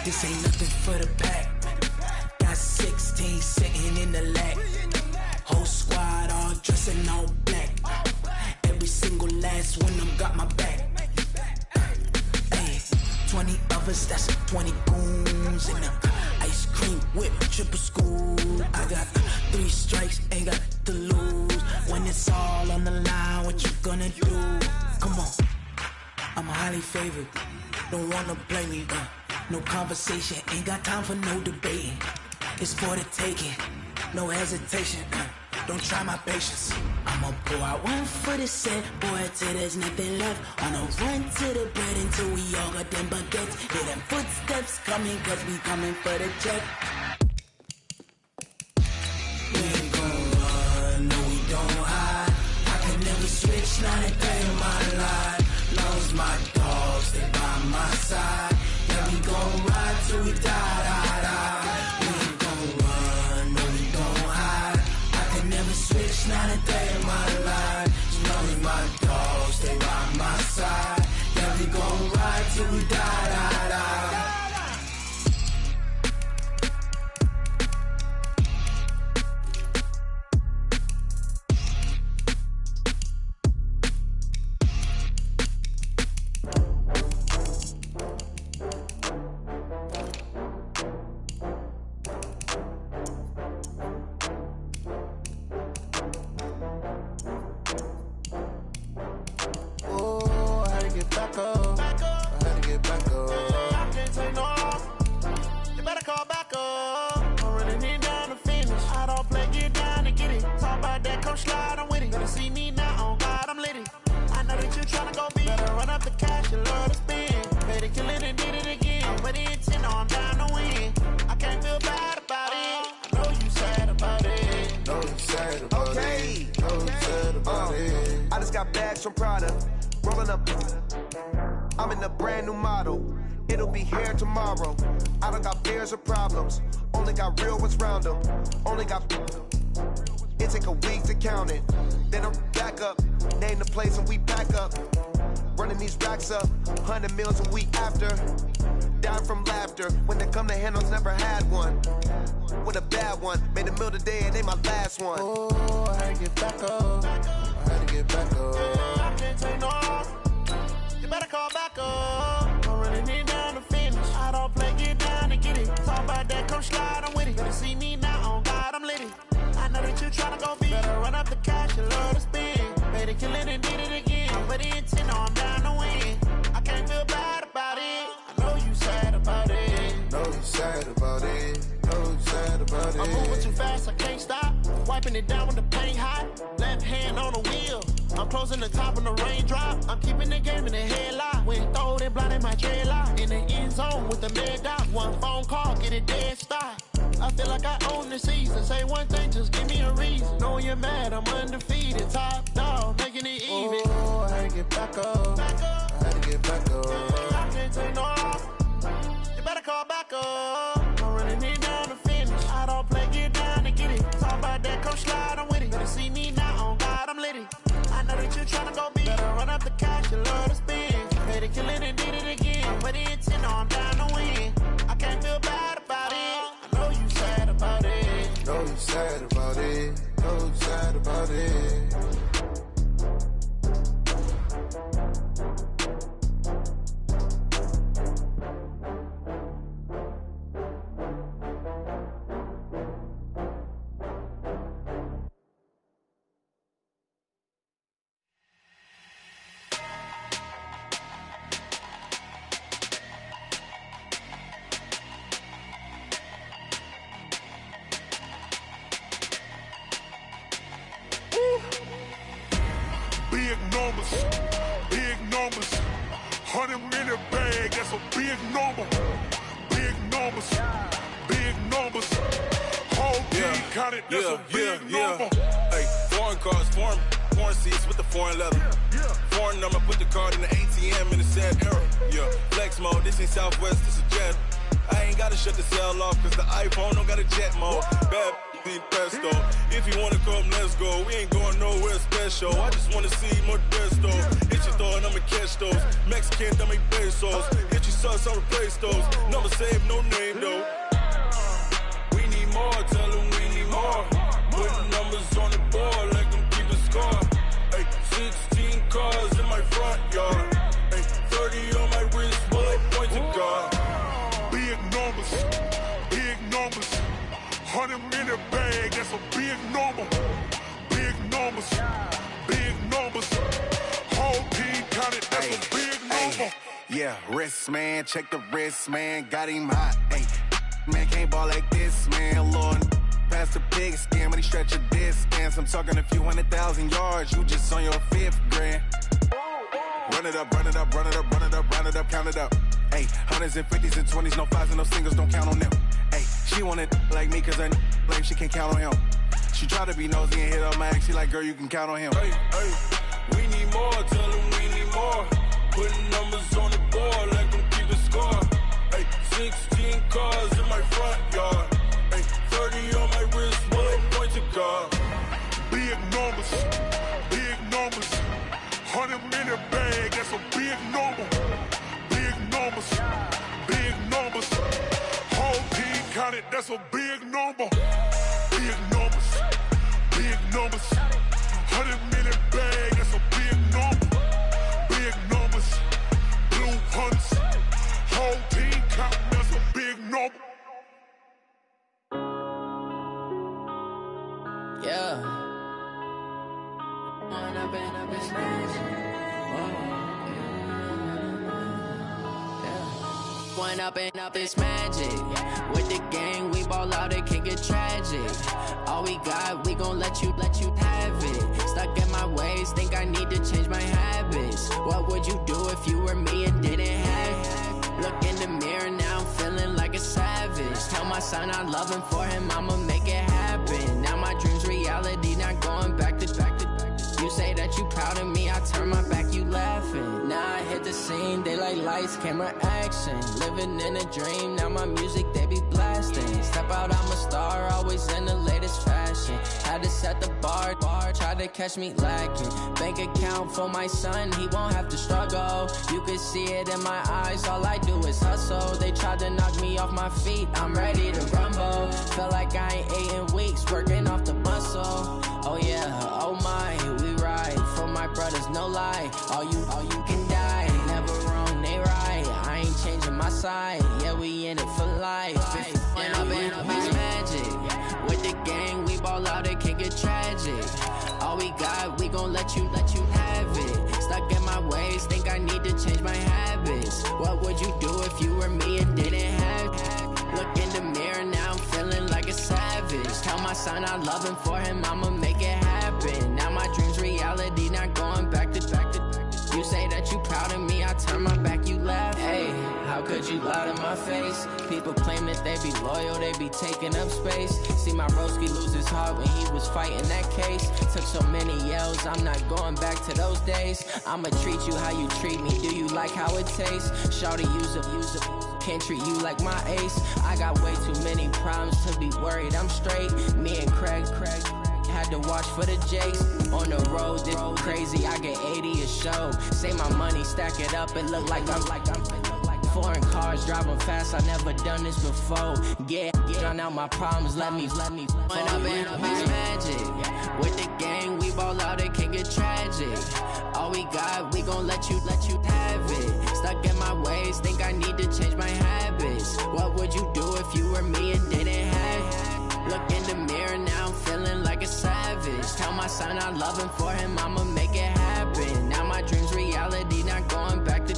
This ain't nothing for the pack. Got 16 sitting in the lap. Whole squad all dressing all black. Every single last one of them got my back. Hey, 20 of us, that's 20 goons in the ice cream whip, triple school. I got 3 strikes, ain't got to lose. When it's all on the line, what you gonna do? Come on, I'm highly favored. Don't wanna blame me, no conversation, ain't got time for no debating. It's for the taking, no hesitation, don't try my patience. I'ma pull out one for the set, boy, till there's nothing left. On a run to the bread until we all got them baguettes. Hear them footsteps coming, cause we coming for the check. We ain't gon' run, no we don't hide. I can never switch, not a day in my life. Love's my dogs, they by my side. Yeah, we gon' ride till we die, die, die. We ain't gon' run, no we don't hide. I can never switch, not a day in my life. Love's my dogs, they by my side. Yeah, we gon' ride till we die, die, die. Big numbers, 100-minute bag, that's a big number. Big numbers, big numbers. Whole team counted, that's a big number. Hey, foreign cars, foreign seats with the foreign leather. Foreign number, put the card in the ATM in the sad era. Yeah, flex mode, this ain't Southwest, this is Jet. I ain't gotta shut the cell off, cause the iPhone don't got a jet mode. Bad think pesto. If you wanna come, let's go. We ain't going nowhere special. I just wanna see Modesto. Hit your throw and I'ma catch those. Mexican, dummy pesos. Hit your sauce, I'll replace those. Number save, no name though. We need more, tell them we need more. Putting numbers on the board, like them keep a score. Ay, 16 cars in my front yard. Ay, 30 on my wrist, bullet point to God. Big numbers, big numbers. 100 in the bag, that's a big number. Big numbers, big numbers. Whole team counted, that's a big number. Yeah, wrist man, check the wrist man, got him hot. Ay, man can't ball like this, man. Lord, past the pig skin, but he stretch a distance. I'm talking a few 100,000 yards, you just on your 5th grand. Run it up, run it up, run it up, run it up, run it up, count it up. Ay, hundreds and 50s and 20s, no 5s and no singles, don't count on them. Ay, she want it like me, cause her like she can't count on him. She try to be nosy and hit up my ex, she like, girl, you can count on him. Hey, hey, we need more, tell them we need more. Putting numbers on the board, like them keep a score. Hey, 16 cars in my front yard. Hey, 30 on my wrist, bullet point to God. Big numbers, big numbers. 100 in the bag, that's a big number. Big numbers, big numbers. Whole team counted, that's a big number. Big numbers, big numbers. 100 in the bag, that's a big number. Big numbers, blue hunts. Whole team counting, that's a big number. Yeah. One up and up is magic. With the gang, we ball out, it can get tragic. All we got, we gon' let you have it. Stuck in my ways, think I need to change my habits. What would you do if you were me and didn't have it? Look in the mirror now, I'm feeling like a savage. Tell my son I love him, for him I'ma make it happen. Now my dream's reality, not going back to. You say that you proud of me, I turn my back, you laughing. Now I hit the scene, they like lights, camera, action. Living in a dream, now my music, they be blasting. Step out, I'm a star, always in the latest fashion. Had to set the bar, try to catch me lacking. Bank account for my son, he won't have to struggle. You can see it in my eyes, all I do is hustle. They tried to knock me off my feet, I'm ready to rumble. Feel like I ain't ate in weeks, working off the muscle. Oh yeah, oh my, we ride for my brothers, no lie. All you can die, never wrong, they right. I ain't changing my side, yeah, we in it for life. When up is magic. With the gang, we ball out, it can get tragic. All we got, we gon' let you have it. Stuck in my ways, think I need to change my habits. What would you do if you were me and didn't have it? Look in the mirror now, I'm feeling like a savage. Tell my son I love him, for him I'ma make it happen. Now my dream's reality, not going back to. You say that you proud of me, I turn my back, you laugh. Hey, how could you lie to my face? People claim that they be loyal, they be taking up space. See my broski lose his heart when he was fighting that case. Took so many yells, I'm not going back to those days. I'ma treat you how you treat me, do you like how it tastes? Shawty, use it, can't treat you like my ace. I got way too many problems to be worried, I'm straight. Me and Craig had to watch for the Jakes. On the road, this crazy, I get 80 a show. Say my money, stack it up, it look like I'm foreign cars, driving fast, I never done this before. Yeah, drown out my problems, let me When up is magic. With the gang, we ball out, it can get tragic. All we got, we gon' let you have it. Stuck in my ways, think I need to change my habits. What would you do if you were me and didn't have it? Look in the mirror now, I'm feeling like a savage. Tell my son I love him, for him I'ma make it happen. Now my dream's reality, not going back to.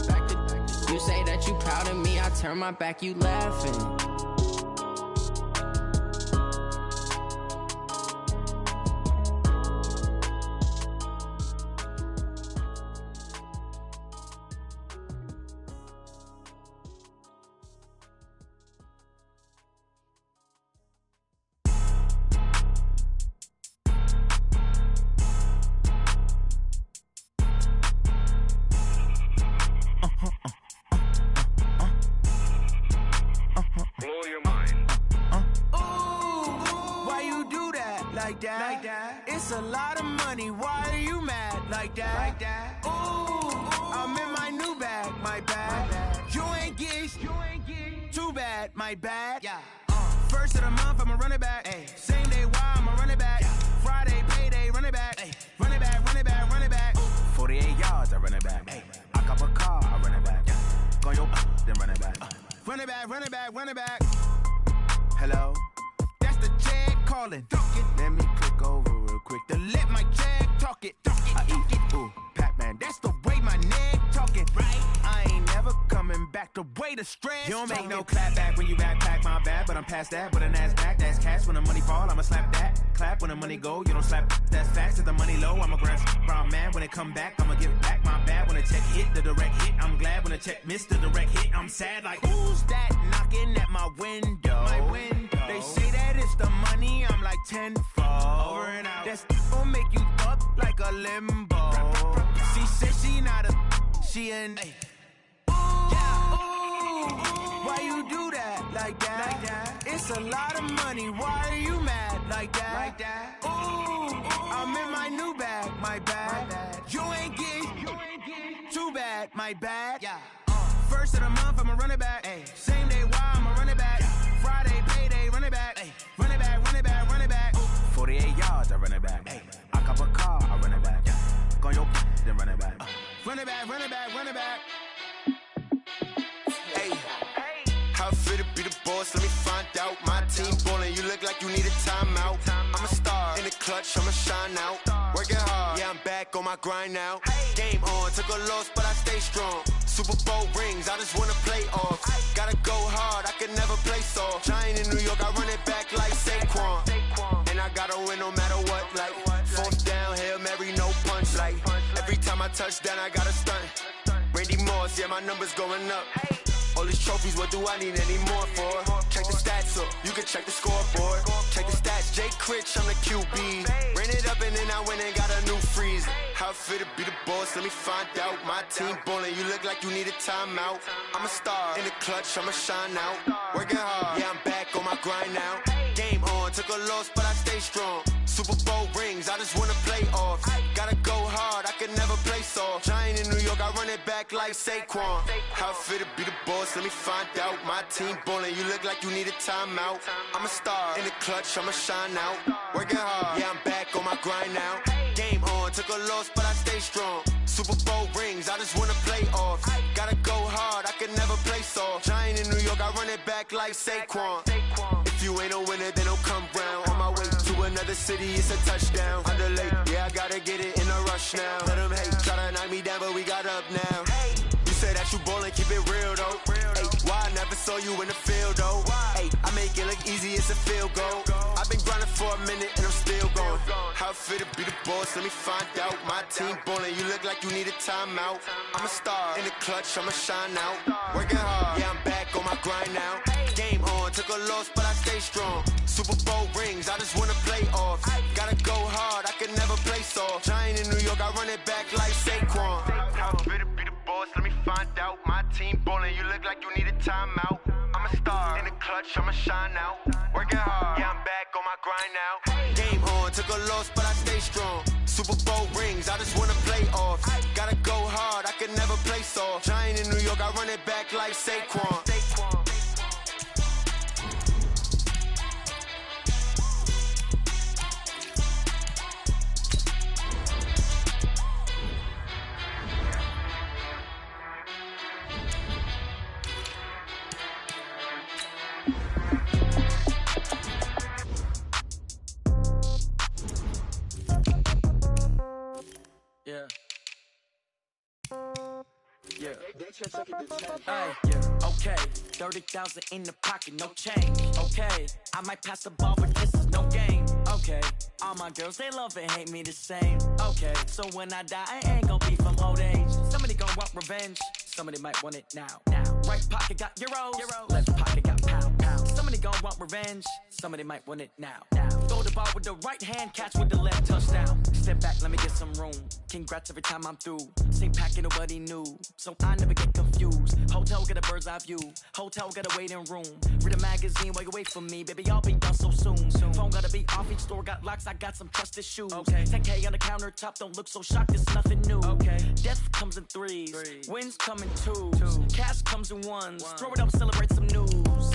You say that you proud of me, I turn my back, you laughing. like that? It's a lot of money, why are you mad like that? Ooh, I'm in my new bag, my bad. You ain't get too bad, my bad. First of the month, I'ma run it back. Same day, why I'ma run it back. Friday, payday, run it back. Run it back, run it back, run it back. 48 yards, I run it back. I cop a car, I run it back. Go your then run it back. Run it back, run it back, run it back. Hello? That's the jag calling. Let me click over real quick to let my jag talk it. I eat it, ooh, Pac-Man. That's the way my neck talking, right? I ain't never coming back the way the stress. You don't make no clap back when you backpack, my bad, but I'm past that. But an ass back, that's cash. When the money fall, I'ma slap that. Clap when the money go, you don't slap. That's facts. If the money low, I'ma grab brown man. When it come back, I'ma give back my bad. When the check hit, the direct hit. I'm glad when the check missed the direct hit. I'm sad like, who's that knocking at my window? My window. They say that it's the money, I'm like tenfold. Over and out. That's gon' make you up like a limbo. She said she not a, she an. Why you do that like that? It's a lot of money, why are you mad like that? Ooh, I'm in my new bag, my bad. You ain't get too bad, my bad. First of the month, I'ma run it back. Same day, why I'ma run it back. Friday, payday, run it back. Run it back, run it back, run it back. 48 yards, I run it back. I cop a car, I run it back. Go your then run it back. Run it back, run it back, run it back. How fit to be the boss, let me find out. My team ballin', you look like you need a timeout. I'm a star, in the clutch, I'ma shine out. Working hard, yeah, I'm back on my grind now. Game on, took a loss, but I stay strong. Super Bowl rings, I just wanna play off. Gotta go hard, I can never play soft. Giant in New York, I run it back like Saquon. And I gotta win no matter what, like fourth down, Hail Mary, no punch. Like every time I touch down, I gotta stunt. Randy Moss, yeah, my numbers going up. All these trophies, what do I need any more for? Check the stats up, you can check the scoreboard. Check the stats, Jay Critch, I'm the QB. Ran it up and then I went and got a new freeze. How fit to be the boss, let me find out. My team ballin', you look like you need a timeout. I'm a star, in the clutch, I'ma shine out. Working hard, yeah, I'm back on my grind now. Game on, took a loss, but I stay strong. Super Bowl rings, I just wanna play off. Gotta go hard, I can never play soft. Giant in New York, I run it back like Saquon. How fit to be the boss, let me find out. My team ballin', you look like you need a timeout. I'm a star, in the clutch, I'ma shine out. Working hard, yeah, I'm back on my grind now. Game on, took a loss, but I stay strong. Super Bowl rings, I just wanna play off. Gotta go hard, I can never play soft. Giant in New York, I run it back like Saquon. If you ain't a winner, then don't come round. On my way to another city, it's a touchdown. Underlay, yeah, I gotta get it in a rush now. Let them hate, try to knock me down, but we got up now. You say that you ballin', keep it real though. Ay, why I never saw you in the field though? Ay, I make it look easy, it's a field goal. I've been grinding for a minute and I'm still going. How fit to be the boss, let me find out. My team ballin', you look like you need a timeout. I'm a star, in the clutch, I'ma shine out. Working hard, yeah, I'm back on my grind now. Game on, took a loss, but I stay strong. Super Bowl rings, I just wanna play off. Gotta go hard, I can never play soft. Giant in New York, I run it back like Saquon. How fit to be the boss, let me find out. My team ballin', you look like you need a timeout. I'm a star, in the clutch, I'ma shine out. Working hard, yeah, I'm back on my grind now. Game on, took a loss, but I stay strong. Super Bowl rings, I just wanna play off. Gotta go hard, I can never play soft. Giant in New York, I run it back like Saquon. Okay, 30,000 in the pocket, no change. Okay, I might pass the ball, but this is no game. Okay, all my girls, they love and hate me the same. Okay, so when I die, I ain't gon' be from old age. Somebody gon' want revenge, somebody might want it now. Right pocket got euros, left pocket got pound. Somebody gon' want revenge, somebody might want it now. Throw the ball with the right hand, catch with the left, touchdown. Step back, let me get some room. Congrats every time I'm through. Same packet, nobody knew, so I never get confused. Hotel Motel, get a bird's eye view. Hotel, get a waiting room. Read a magazine while you wait for me. Baby, I'll be done so soon. Phone gotta be off, each store got locks. I got some trusted shoes. 10K on the countertop, don't look so shocked, it's nothing new. Death comes in threes. Wins come in twos. Cash comes in ones. Throw it up, celebrate some news.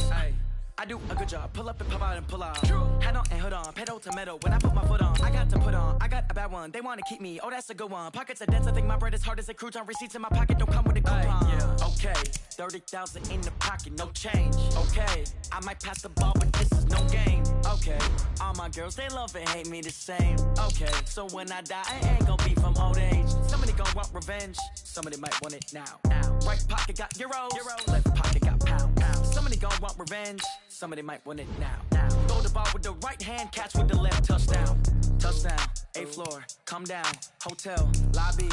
I do a good job, pull up and pop out and pull out. Head on and hood on, pedal to metal. When I put my foot on, I got to put on. I got a bad one, they wanna keep me. Oh, that's a good one. Pockets are dense, I think my bread is hard as a crouton. Receipts in my pocket don't come with a coupon. Okay, 30,000 in the pocket, no change. Okay, I might pass the ball, but this is no game. Okay, all my girls, they love and hate me the same. Okay, so when I die, I ain't gon' be from old age. Somebody gon' want revenge, somebody might want it now. Right pocket got euros, left pocket got pound. Somebody gon' want revenge, somebody might want it now. Throw the ball with the right hand, catch with the left, touchdown. Touchdown, 8th floor, come down, hotel, lobby.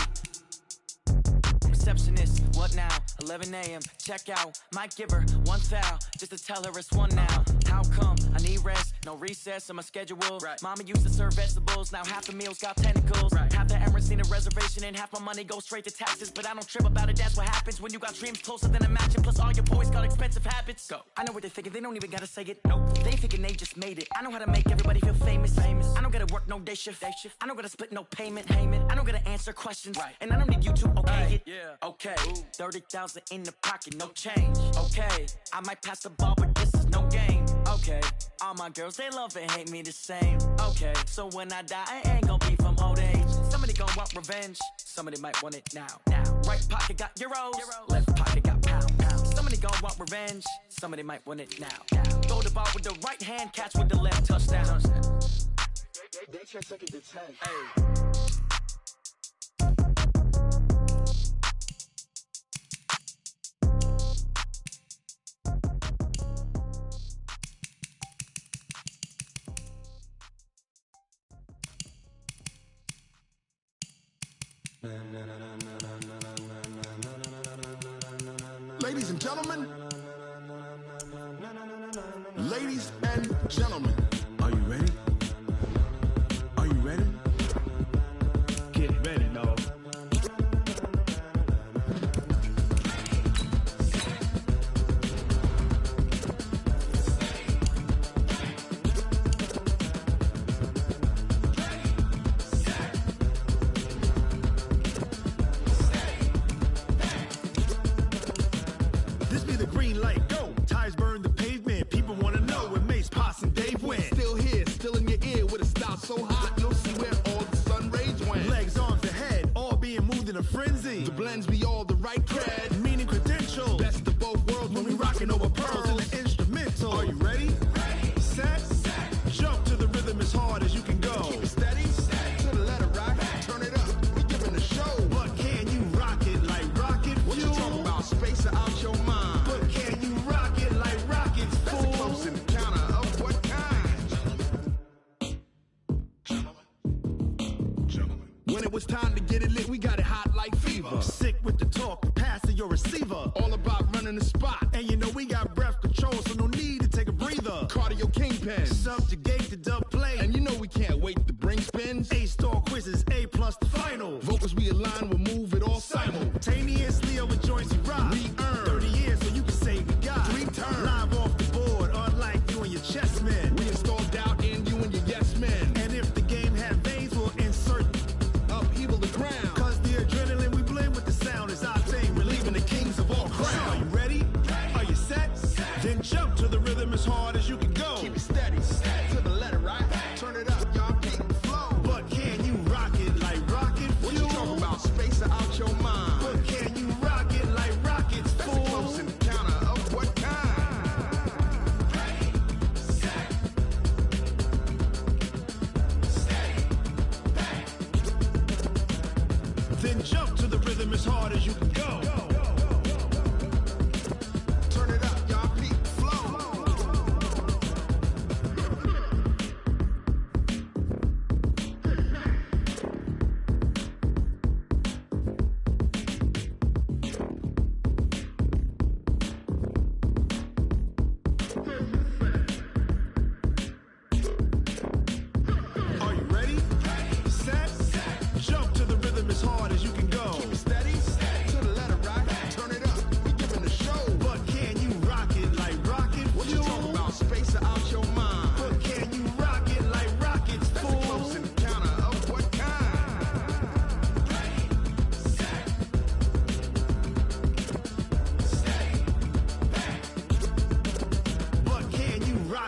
Receptionist, what now? 11 a.m. Check out. Might give her one foul just to tell her it's one now. How come? I need rest, no recess in my schedule. Mama used to serve vegetables, now half the meals got tentacles. Half the Emirates need a reservation and half my money goes straight to taxes. But I don't trip about it, that's what happens when you got dreams closer than a match. And plus all your boys got expensive habits. Go. I know what they're thinking, they don't even gotta say it. Nope. They thinking they just made it. I know how to make everybody feel famous. I don't gotta work no day shift. I don't gotta split no payment. I don't gotta answer questions. And I don't need you to okay it. Okay, 30,000 in the pocket, no change. Okay, I might pass the ball, but this is no game. Okay, all my girls, they love and hate me the same. Okay, so when I die, I ain't gon' be from old age. Somebody gon' want revenge, somebody might want it now. Right pocket got euros, left pocket got pound. Somebody gon' want revenge, somebody might want it now. Throw the ball with the right hand, catch with the left, touchdown. They check second to 10. Ladies and gentlemen, ladies and gentlemen, are you ready? Are you ready? Get ready, dog. This be the green light, go. Tires burn the pavement. People wanna know where Mace, Potts, and Dave went. Still here, still in your ear with a style so hot, you'll see where all the sun rays went. Legs, arms, and head, all being moved in a frenzy. The blends be all the right cred, meaning credentials. Best of both worlds when we rockin' over pearls in the instrumental. Are you ready? Set, jump to the rhythm as hard as you can go. Keep it steady, to the letter rock, turn it up, we giving the show. But can you rock it like rocket fuel? What you talking about, space out your mind? But can you rock it like rockets, fool? That's a close encounter of what kind? Gentlemen. When it was time to get it lit, we got it hot like fever. Sick with the talk, pass to your receiver. All about running the spot. And you know we got breath control, so no need to take a breather. Cardio kingpin, subjugate the dub play. And you know we can't wait to bring spins. A-star quizzes, A+ the final. Vocals we align, we'll move it all simultaneously over joints we rock. We earn 30 years, so you can say we got 3 turns. Live off the board, unlike you and your chess men. We install doubt in you and your yes men. And if the game had veins, we'll insert upheaval the ground. Cause the adrenaline we blend with the sound is our thing, relieving the kings of all crowns. So are you ready? Are you set? Then jump to the rhythm as hard as you can go. Keep it steady, to the letter right. Turn it up, y'all keep the flow. But can you rock it like rocket fuel? What you talking about, space out your mind? But can you rock it like rockets, fool? That's a close encounter of what kind? Then jump to the rhythm as hard as you can go.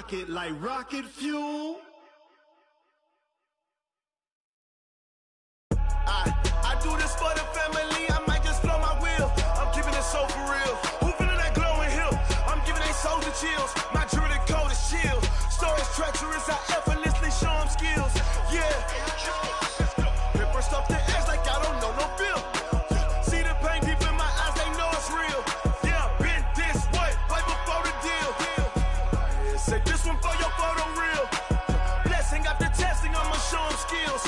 rocket like rocket fuel. I do this for the family, I might just blow my wheel. I'm keeping it so for real. Who feeling that glowing hill? I'm giving they souls the chills. My jewelry code is chill. Stories treacherous, I effortlessly show them skills. Yeah. Paper stuff the edge like I don't know no feel. See the pain deep in my eyes, they know it's real. Yeah, been this way, way before the deal. Say this one for your photo real. Blessing after testing, I'ma show them skills.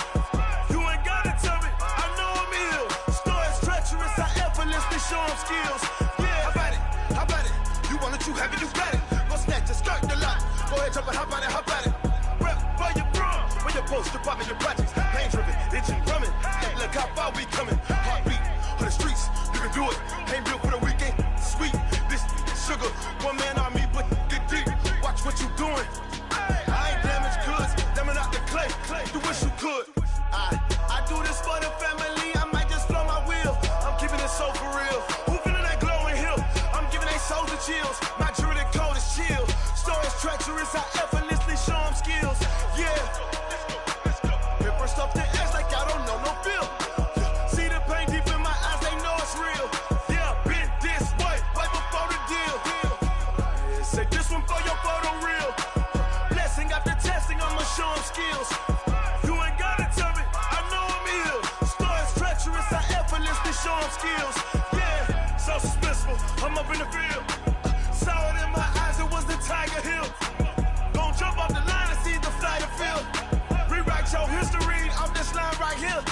You ain't gotta tell me, I know I'm ill. Stories treacherous, I effortlessly show them skills. Yeah, how about it? How about it? You want it, you have it, you got it. Go snatch it, skirt the lot. Go ahead, jump it, how about it, how about it? Rep for your bro, where your post, department, your projects. Pain driven, itching, drumming. Hey, look how far we coming. Heartbeat on the streets, you can do it. Ain't built for the weekend, sweet. This sugar, one man army, but get deep. Watch what you doing. I ain't damaged goods, damn out the clay. You wish you could. I do this for the family, I might just blow my wheel. I'm keeping it so for real. Who feeling that glowing hill? I'm giving they souls the chills. My jewelry code is chill. Stories treacherous, I effortlessly show them skills. Yeah. Paper stuff the edge like I don't know no feel. See the pain deep in my eyes, they know it's real. Yeah, been this way, way before the deal. Say this one for your photo real. Blessing after testing, I'ma show them skills. You ain't gotta tell me, I know I'm ill. Stories treacherous, I effortlessly show them skills. Yeah, so suspenseful, I'm up in the field. Saw it in my eyes, it was the Tiger Hill. Gon' jump off the line and see the fly the field. Rewrite your history off this line right here.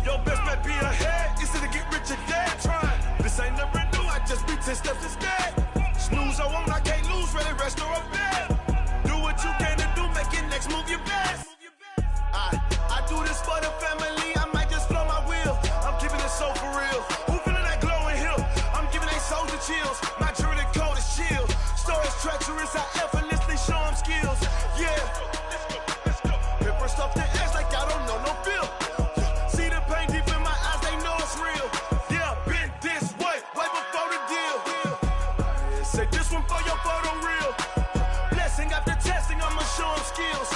Your best bet be ahead, instead of get rich or dead trying. This ain't never new, I just be 10 steps instead. Snooze I won't, I can't lose, ready, rest or a bed. Do what you can to do, make your next move your best. I do this for the family, I might just blow my wheel. I'm keeping it so for real. Who feeling that glowing hill? I'm giving they souls the chills. My jewelry code is chill. Stories treacherous, I effortlessly show them skills. Yeah. Paper stuff the edge like I don't know no feel. See the pain deep in my eyes, they know it's real. Yeah, been this way, way before the deal. Say this one for your photo real. Blessing after testing, I'ma show them skills.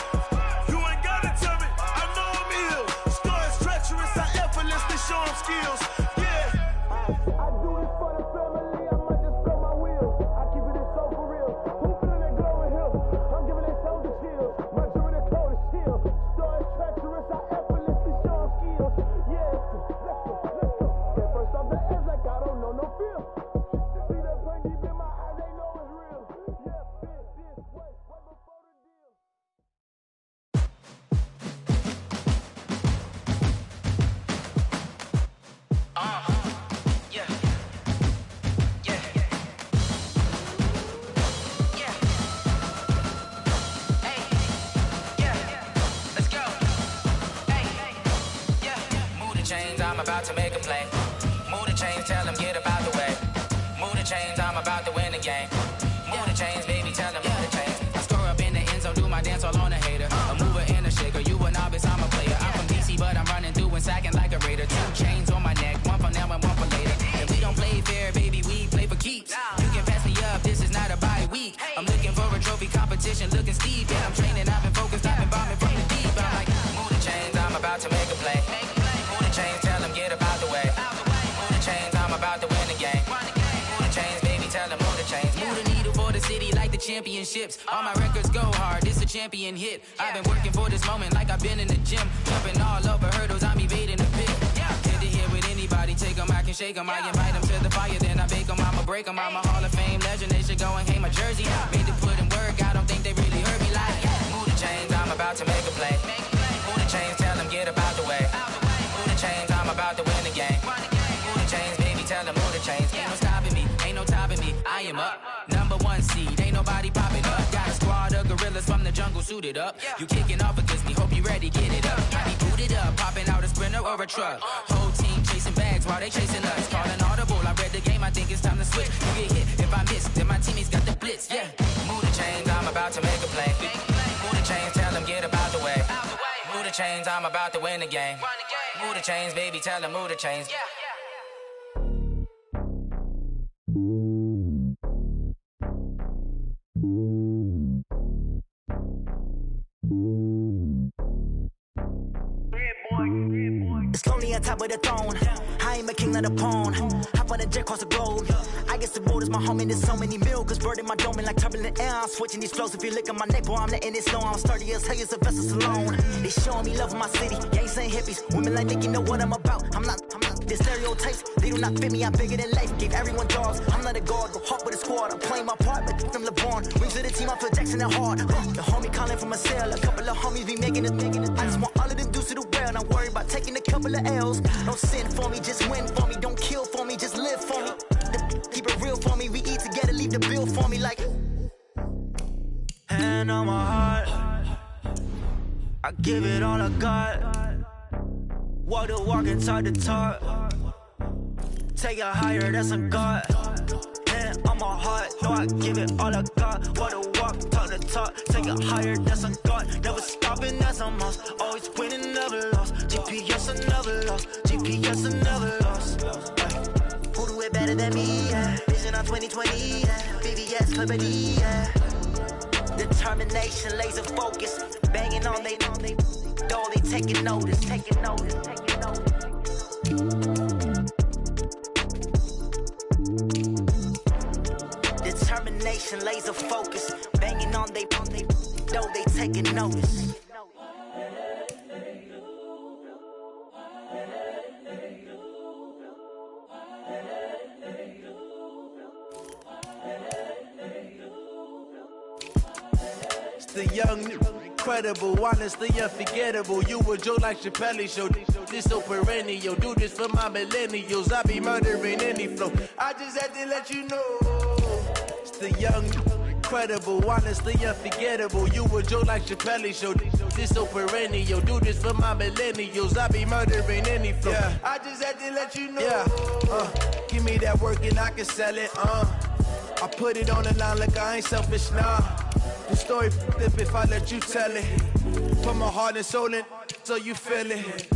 You ain't gotta tell me, I know I'm ill. Stories treacherous, I effortlessly show them skills. Yeah. I do this for the family, I might just blow my wheel. I keep it so for real. Who feeling that glowing hill? I'm giving they souls the chills. My jewelry code is chill. Stories treacherous, I effortlessly show them skills. Yeah, let's go. Get first off the edge like I don't know no feel. See that pain deep in my eyes, they know it's real. Yeah, been this way, way before the deal. Yeah. Yeah. Yeah. Hey. Yeah. Let's go. Hey. Yeah. Move the chains, I'm about to make a play. Move the chains, tell them get about the way. Move the chains, I'm about to win the game. Move the chains, baby, tell them move the chains. I score up in the end zone, do my dance all on a hater. A mover and a shaker, you a novice, I'm a player. I'm from DC, but I'm running through and sacking like a raider. 2 chains on my neck, one for now and one for later. And we don't play fair, baby, we play for keeps. You can pass me up, this is not a bye week. I'm looking for a trophy competition, looking steep. Yeah, I'm training, I've been focused, I've been bombing from the deep. I'm like, move the chains, I'm about to make a play. Move the chains, tell them get about the way. Move the chains, I'm about to win the game. Move the chains, baby, tell them move the chains. Move the needle for the city like the championships. All my records go hard, this a champion hit. I've been working for this moment like I've been in the gym. Jumping all over hurdles, I'm evading the pit. Head to head with anybody, take them, I can shake them. I invite them to the fire, then I bake them, I'ma break them. I'm a Hall of Fame legend, they should go and hang my jersey. Made to put in work, I don't think they really heard me like, move the chains, I'm about to make a play. Move the chains, tell them get about the way. Move the chains, I'm about to win the game. Move the chains, baby, tell them move the chains. Ain't no stopping me, ain't no topping me, I am up. Number 1 seed, ain't nobody popping up. Got a squad of gorillas from the jungle suited up. You kicking off against me, hope you ready, get it up. I be booted up, popping out a sprinter or a truck. Whole team chasing bags while they chasing us. Calling audible, I read the game, I think it's time to switch. You get hit, if I miss, then my teammates got the blitz, yeah. Move the chains, I'm about to make a play. Move the chains, tell them get about the way. Move the chains, I'm about to win the game. Move the chains, baby, tell them move the chains. on top of the throne. I ain't a king, not a pawn. Hop on a jet across the globe. I guess the road is my home and there's so many milkers burning my dome like turbulent air. I'm switching these flows. If you look at my neck, boy, I'm letting it slow. I'm sturdy as hell, a vessel alone. They showing me love in my city. Gangs ain't hippies. Women like Nicky know what I'm about. I'm not the stereotypes. They do not fit me. I'm bigger than life. Gave everyone jobs. I'm not a guard, go hard with a squad. I'm playing my part, but from LeBron. Rings to the team, I feel Jackson and hard. The homie calling from a cell. A couple of homies be making it. I just want all of them dudes to the well. Not worry about taking a couple of L's. Don't sin for me, just win for me. Don't kill for me, just live for me. Keep it real for me. We eat together, leave the bill for me like. Hand on my heart, I give it all I got. Walk the walk and talk the talk. Take it higher, that's a God. Hand on my heart, no, I give it all I got. Walk the walk, talk the talk. Take it higher, that's a God. Never stopping, that's a must. Always winning, never lost. GPS, I never lost. GPS, I never lost. Who do it better than me? Yeah. Vision on 2020. Yeah. VVS, Liberty. Yeah. Determination, laser focus. Banging on they door, they taking notice. Determination, laser focus. Banging on they door, they taking notice. The young, incredible, honestly unforgettable. You a joke like Chappelle show. This so perennial. Do this for my millennials. I be murdering any flow. I just had to let you know. It's the young, incredible, honestly unforgettable. You a joke like Chappelle show. This so perennial. Do this for my millennials. I be murdering any flow. Yeah. I just had to let you know. Yeah. Give me that work and I can sell it. I put it on the line like I ain't selfish, nah. The story flip if I let you tell it. Put my heart and soul in so you feel it.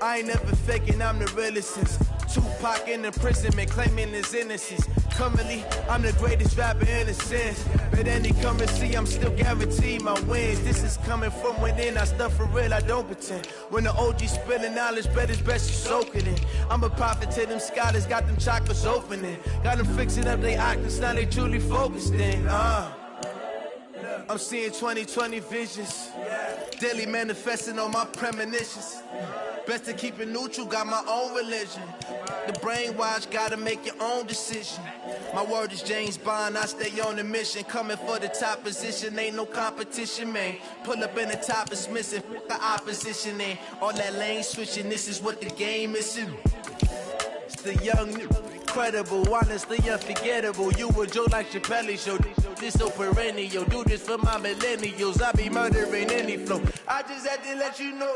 I ain't never faking, I'm the realest since Tupac in imprisonment, claiming his innocence. Currently, I'm the greatest rapper in a sense. But any currency, I'm still guaranteed my wins. This is coming from within, I stuff for real, I don't pretend. When the OG spilling knowledge, bet it's best you soak it in. I'm a prophet to them scholars, got them chakras opening. Got them fixing up they octaves, now they truly focused in. I'm seeing 2020 visions. Daily manifesting on my premonitions. Best to keep it neutral, got my own religion. The brainwash, gotta make your own decision. My word is James Bond, I stay on the mission. Coming for the top position, ain't no competition, man. Pull up in the top is missing, the opposition in. All that lane switching, this is what the game is. It's the young, incredible, honestly unforgettable. You a joke like Chappelle show. This so perennial. Do this for my millennials. I be murdering any flow. I just had to let you know.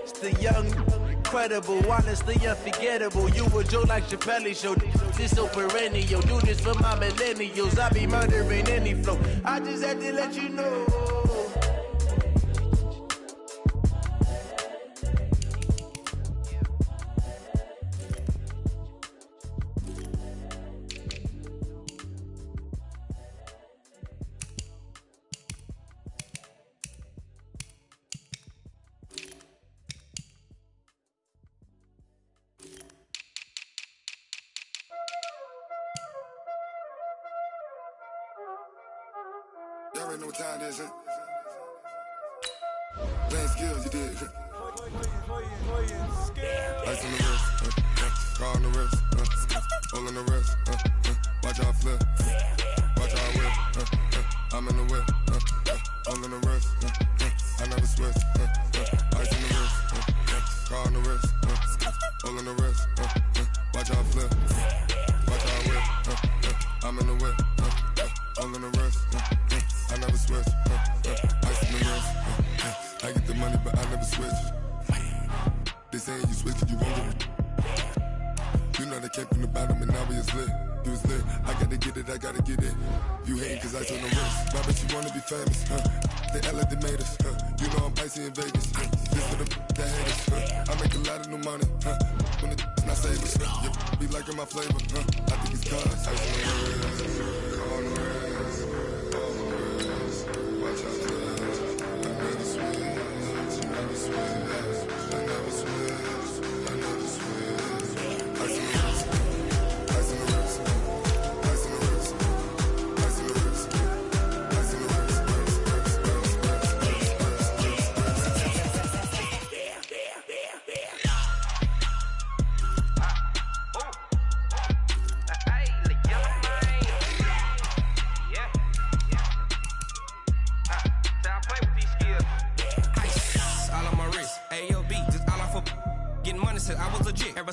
It's the young, incredible, honestly unforgettable. You a joke like Chappelle show. This so perennial. Do this for my millennials. I be murdering any flow. I just had to let you know. Y'all already know what time it is, huh? Playing skills, you did. Ice on the wrist, car on the wrist, all on the wrist, watch how I flip, watch how I whip, I'm in the whip, all on the wrist, I never switch, ice on the wrist, car on the wrist, all on the wrist, watch how I flip, watch how I whip, I'm in the whip, all on the wrist, I never switch, ice on the wrist, I get the money but I never switch. They saying you switch, you won't get it. You know they came from the bottom and now we is lit. You was lit, I gotta get it, I gotta get it. You hating cause ice on the wrist. Why bet you wanna be famous, They act like they made us, You know I'm icy in Vegas, This for the that hate us, I make a lot of new money, When the not savers, You be liking my flavor, I think it's cause ice on the wrist, on the wrist, on the wrist. Watch out for that, I never switch, I never switch, I never switch.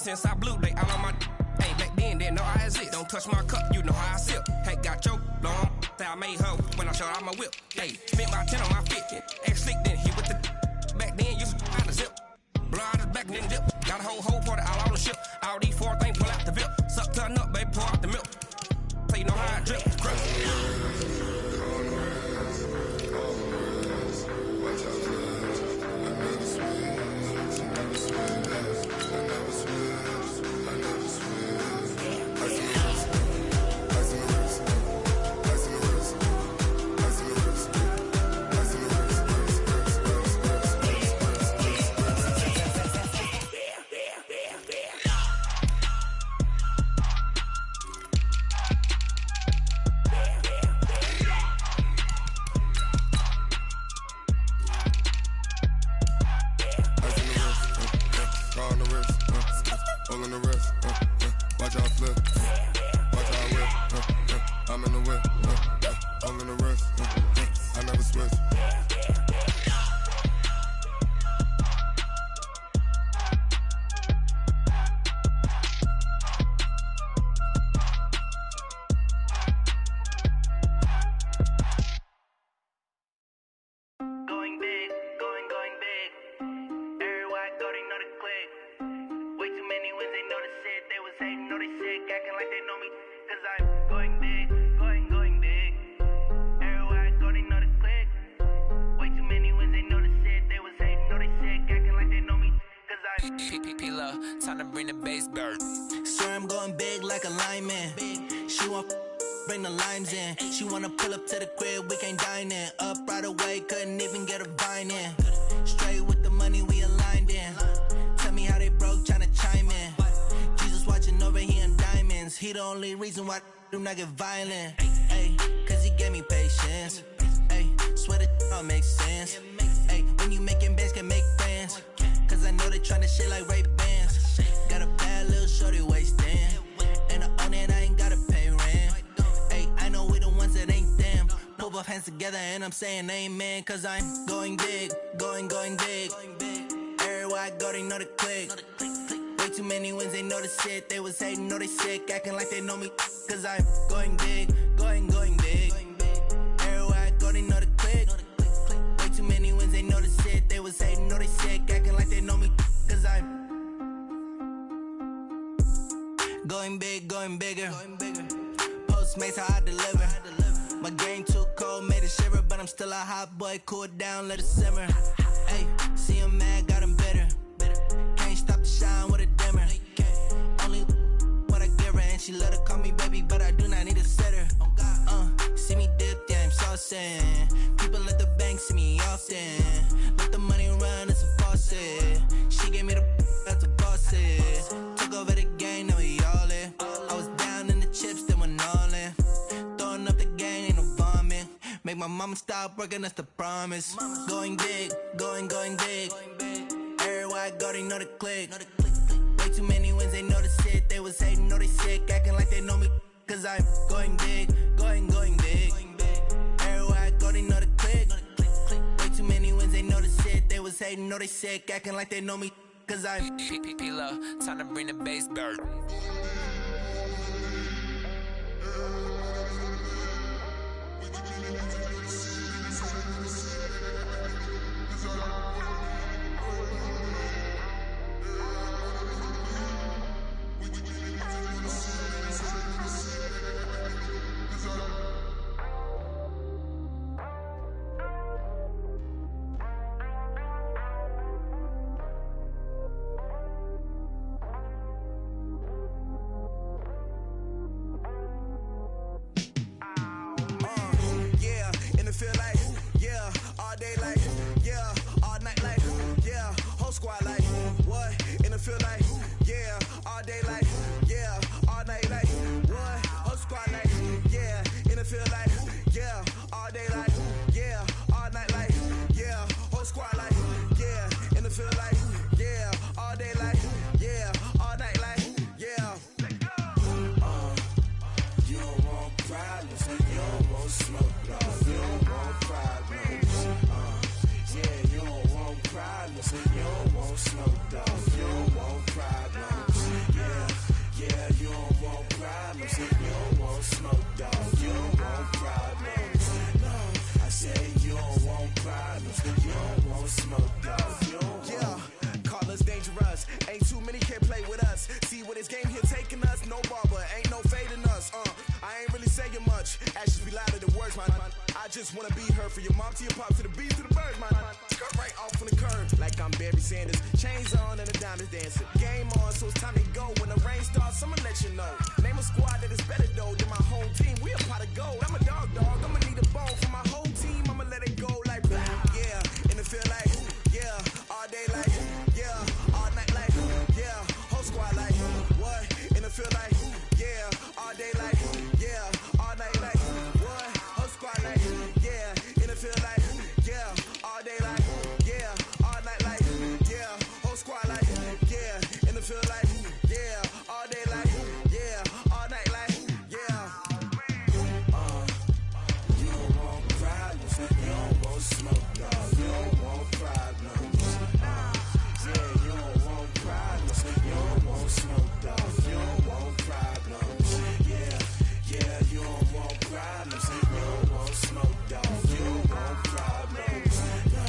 since I blew, they all on my. Hey, back then, didn't know I exist. Don't touch my cup, you know how I sip. Hey, got your long. Say I made her when I showed out my whip. Hey, spent my 10 on my 50. Ex slick, then hit with the. Back then, used to out the zip. Blow out his back, then dip. Got a whole party all on the ship. All these 4 things pull out the VIP. Suck, turn up, baby, pour out the milk. So you know how I drip. Time to bring the bass bird. Swear I'm going big like a lineman. She want bring the limes in. She wanna pull up to the crib, we can't dine in. Up right away, couldn't even get a vine in. Straight with the money we aligned in. Tell me how they broke, tryna chime in. Jesus watching over here in diamonds. He the only reason why I do not get violent. Ay, cause he gave me patience. Ay, swear that all makes sense. Ay, when you making bands, can make friends. Cause I know they tryna shit like Ray-Bans. Got a bad little shorty wasting. And I own it, I ain't gotta pay rent. Ay, I know we the ones that ain't them. Put both hands together and I'm saying amen. Cause I'm going big, going big. Everywhere I go, they know the click. Way too many wins, they know the shit. They was hating, know they sick, acting like they know me. Cause I'm going big, going big. Everywhere I go, they know the click. Way too many wins, they know the shit. They was hating, know they sick, acting like they know me. Cause I'm going big, going bigger. Postmates how I deliver. My game too cold, made it shiver. But I'm still a hot boy, cool it down, let it simmer. Hey, see him mad, got him bitter. Can't stop the shine with a dimmer. Only what I give her, and she let her call me baby, but I do not need a sitter. See me dip, yeah, I'm saucing. People at the bank see me often. Let the money run, it's a faucet. She gave me the that's a boss it. Took over the game, now we all in. I was down in the chips, then went all in. Throwing up the gang, ain't no vomit. Make my mama stop working, that's the promise. Going big, going big. Everywhere I go, they know the click. Way too many wins, they know the shit. They was hating, know they sick, acting like they know me. Cause I'm going big, going big. Everywhere I go, they know the click. Way too many wins, they know the shit. They was hating, know they sick, acting like they know me. Cause I'm P-P-P-Love, time to bring the bass bird. You don't want smoke, dog. You don't want problems. can't play with us. See where this game here taking us? No barber, ain't no fading us. I ain't really saying much. Actions be louder than words, man. I just wanna be heard from your mom to your pop to the beat to the bird, man. Cut right off on the curb, like I'm Barry Sanders. Chains on and the diamonds dancing. Game on, so it's time to go. When the rain starts, I'ma let you know. Name a squad that is better though than my whole team. We a pot of gold. I'm a dog. I'ma need a bone for my whole team. I'ma let it go like yeah. And it feel like yeah. All day like yeah. All night like yeah. Whole squad like what? And it feel like yeah. All day like yeah. All night like what? Whole squad like yeah. And it feel like yeah. All day like yeah. All night like yeah. Whole squad like yeah. And it feel like yeah. All day like yeah. All night like yeah. You don't want problems. You don't want smoke, dog. You don't want problems. Yeah, you don't want problems. You don't want smoke, dog. You don't want problems. Yeah, you don't want problems. You don't want smoke, dog. You don't want problems. No,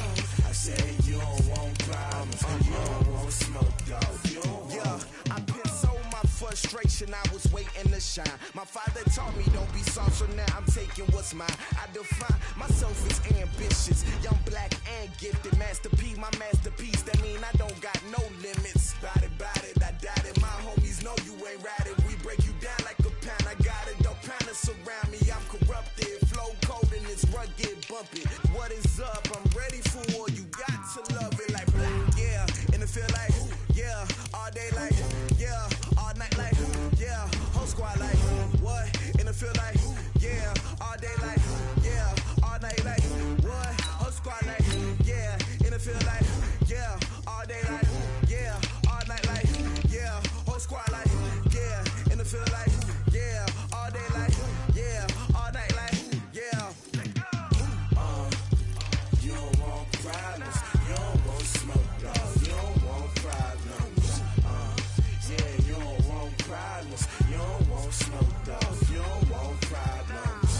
I said you don't want problems. You don't want smoke, dog. You don't want. Yeah, I pissed so my frustration. I was waiting to shine. My father taught me don't be soft, so now I'm taking what's mine. I define myself as ambitious, young, black, and gifted. Master P, my masterpiece. That mean I don't got no limits. Bout it, I doubt it. My homies know you ain't ratted. We break you down like a pound. I got it, don't pound us around me. I'm corrupted, flow cold and it's rugged, bumpy. What is up? I'm ready for war. You got to love it like black, yeah. And it feel like yeah. All day like yeah. All night like yeah. Whole squad like what? And it feel like yeah. All day like yeah. All night like what? Whole squad like yeah. And it feel like yeah. All day like yeah. All night like yeah. Whole squad like yeah. And it feel like yeah. All day like yeah. All night like yeah. You don't want problems. You don't want smoke, dog. You don't want problems. Yeah, you don't want problems. You don't want smoke, dog. You don't want problems.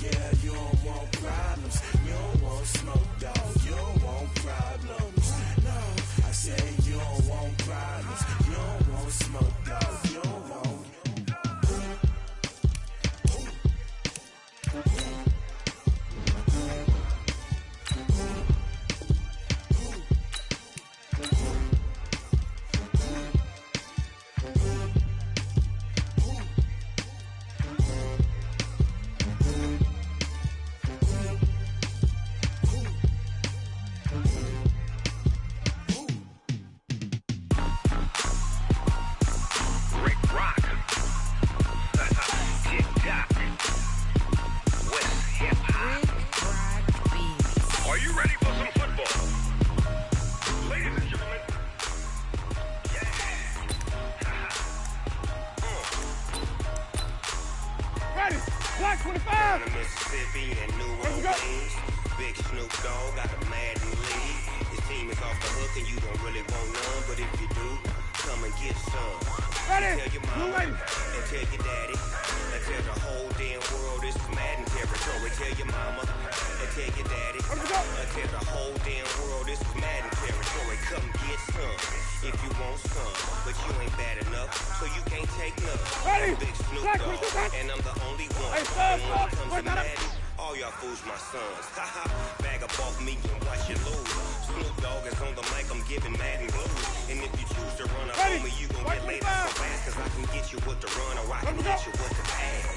Yeah, you don't want problems. You don't want smoke, dog. You don't want problems. No, I said you don't want problems. You don't want smoke, dog. You don't want. Mississippi and New Orleans. Big Snoop Dogg got a Madden lead. His team is off the hook and you don't really want none, but if you do, come and get some. Ready? Tell your mama and tell your daddy and tell the whole damn world this is Madden territory. Tell your mama and tell your daddy and tell the whole damn world this is Madden territory. Come get some if you want some, but you ain't bad enough, so you can't take none. Ready? Big Snoop Dogg, and I'm the only one. And when it comes to Madden, all y'all fools my sons. Haha, bag up off me and watch you lose. Snoop Dogg is on the mic, I'm giving Madden blues. And if you choose to run up on me, you gon' get laid out so fast, cause I can get you with the run or I can get you with the pass.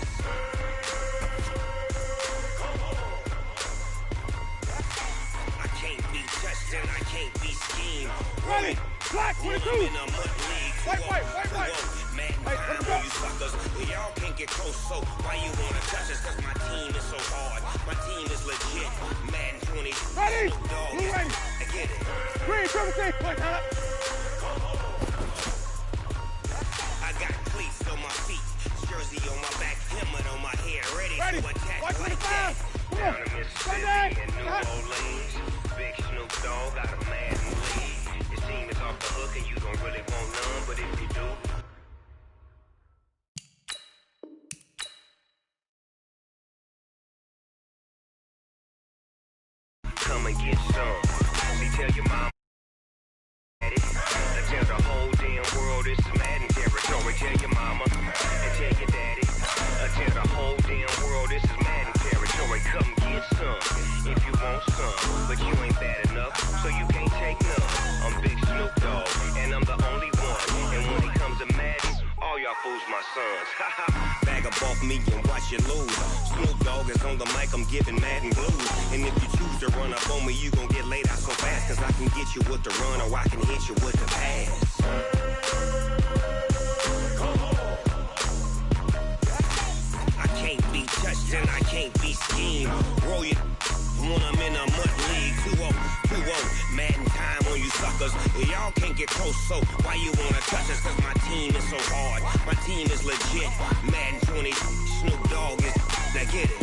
I can't be touched and I can't be schemed. Ready? Black, what it do? Wait. Madden, you suckers. Y'all can't get close, so why you wanna touch us? Cause my team is so hard. My team is legit. Madden 20. Ready? Blue ready. I get it. Green, triple C. I got cleats on my feet, jersey on my back, helmet on my head, ready to attack like that. Down in Mississippi and New Orleans, Big Snoop Dogg got a Madden lead. His team is off the hook and you don't really want none, but if you do, come and get some. See, tell your mom, tell the whole damn this is Madden territory. Tell your mama and tell your daddy. Tell the whole damn world this is Madden territory. Come get some if you want some, but you ain't bad enough, so you can't take none. I'm Big Snoop Dogg, and I'm the only one. And when it comes to Madden, all y'all fools my sons. Bag up off me and watch you lose. Snoop Dogg is on the mic, I'm giving Madden blues. And if you choose to run up on me, you gon' get laid out so fast. Cause I can get you with the run or I can hit you with the pass. I can't be touched and I can't be schemed. Roll you when I'm in a mud league. 2-0, Madden time on you suckers. Y'all can't get close, so why you wanna touch us? Cause my team is so hard, my team is legit. Madden 20, Snoop Dogg is, now get it.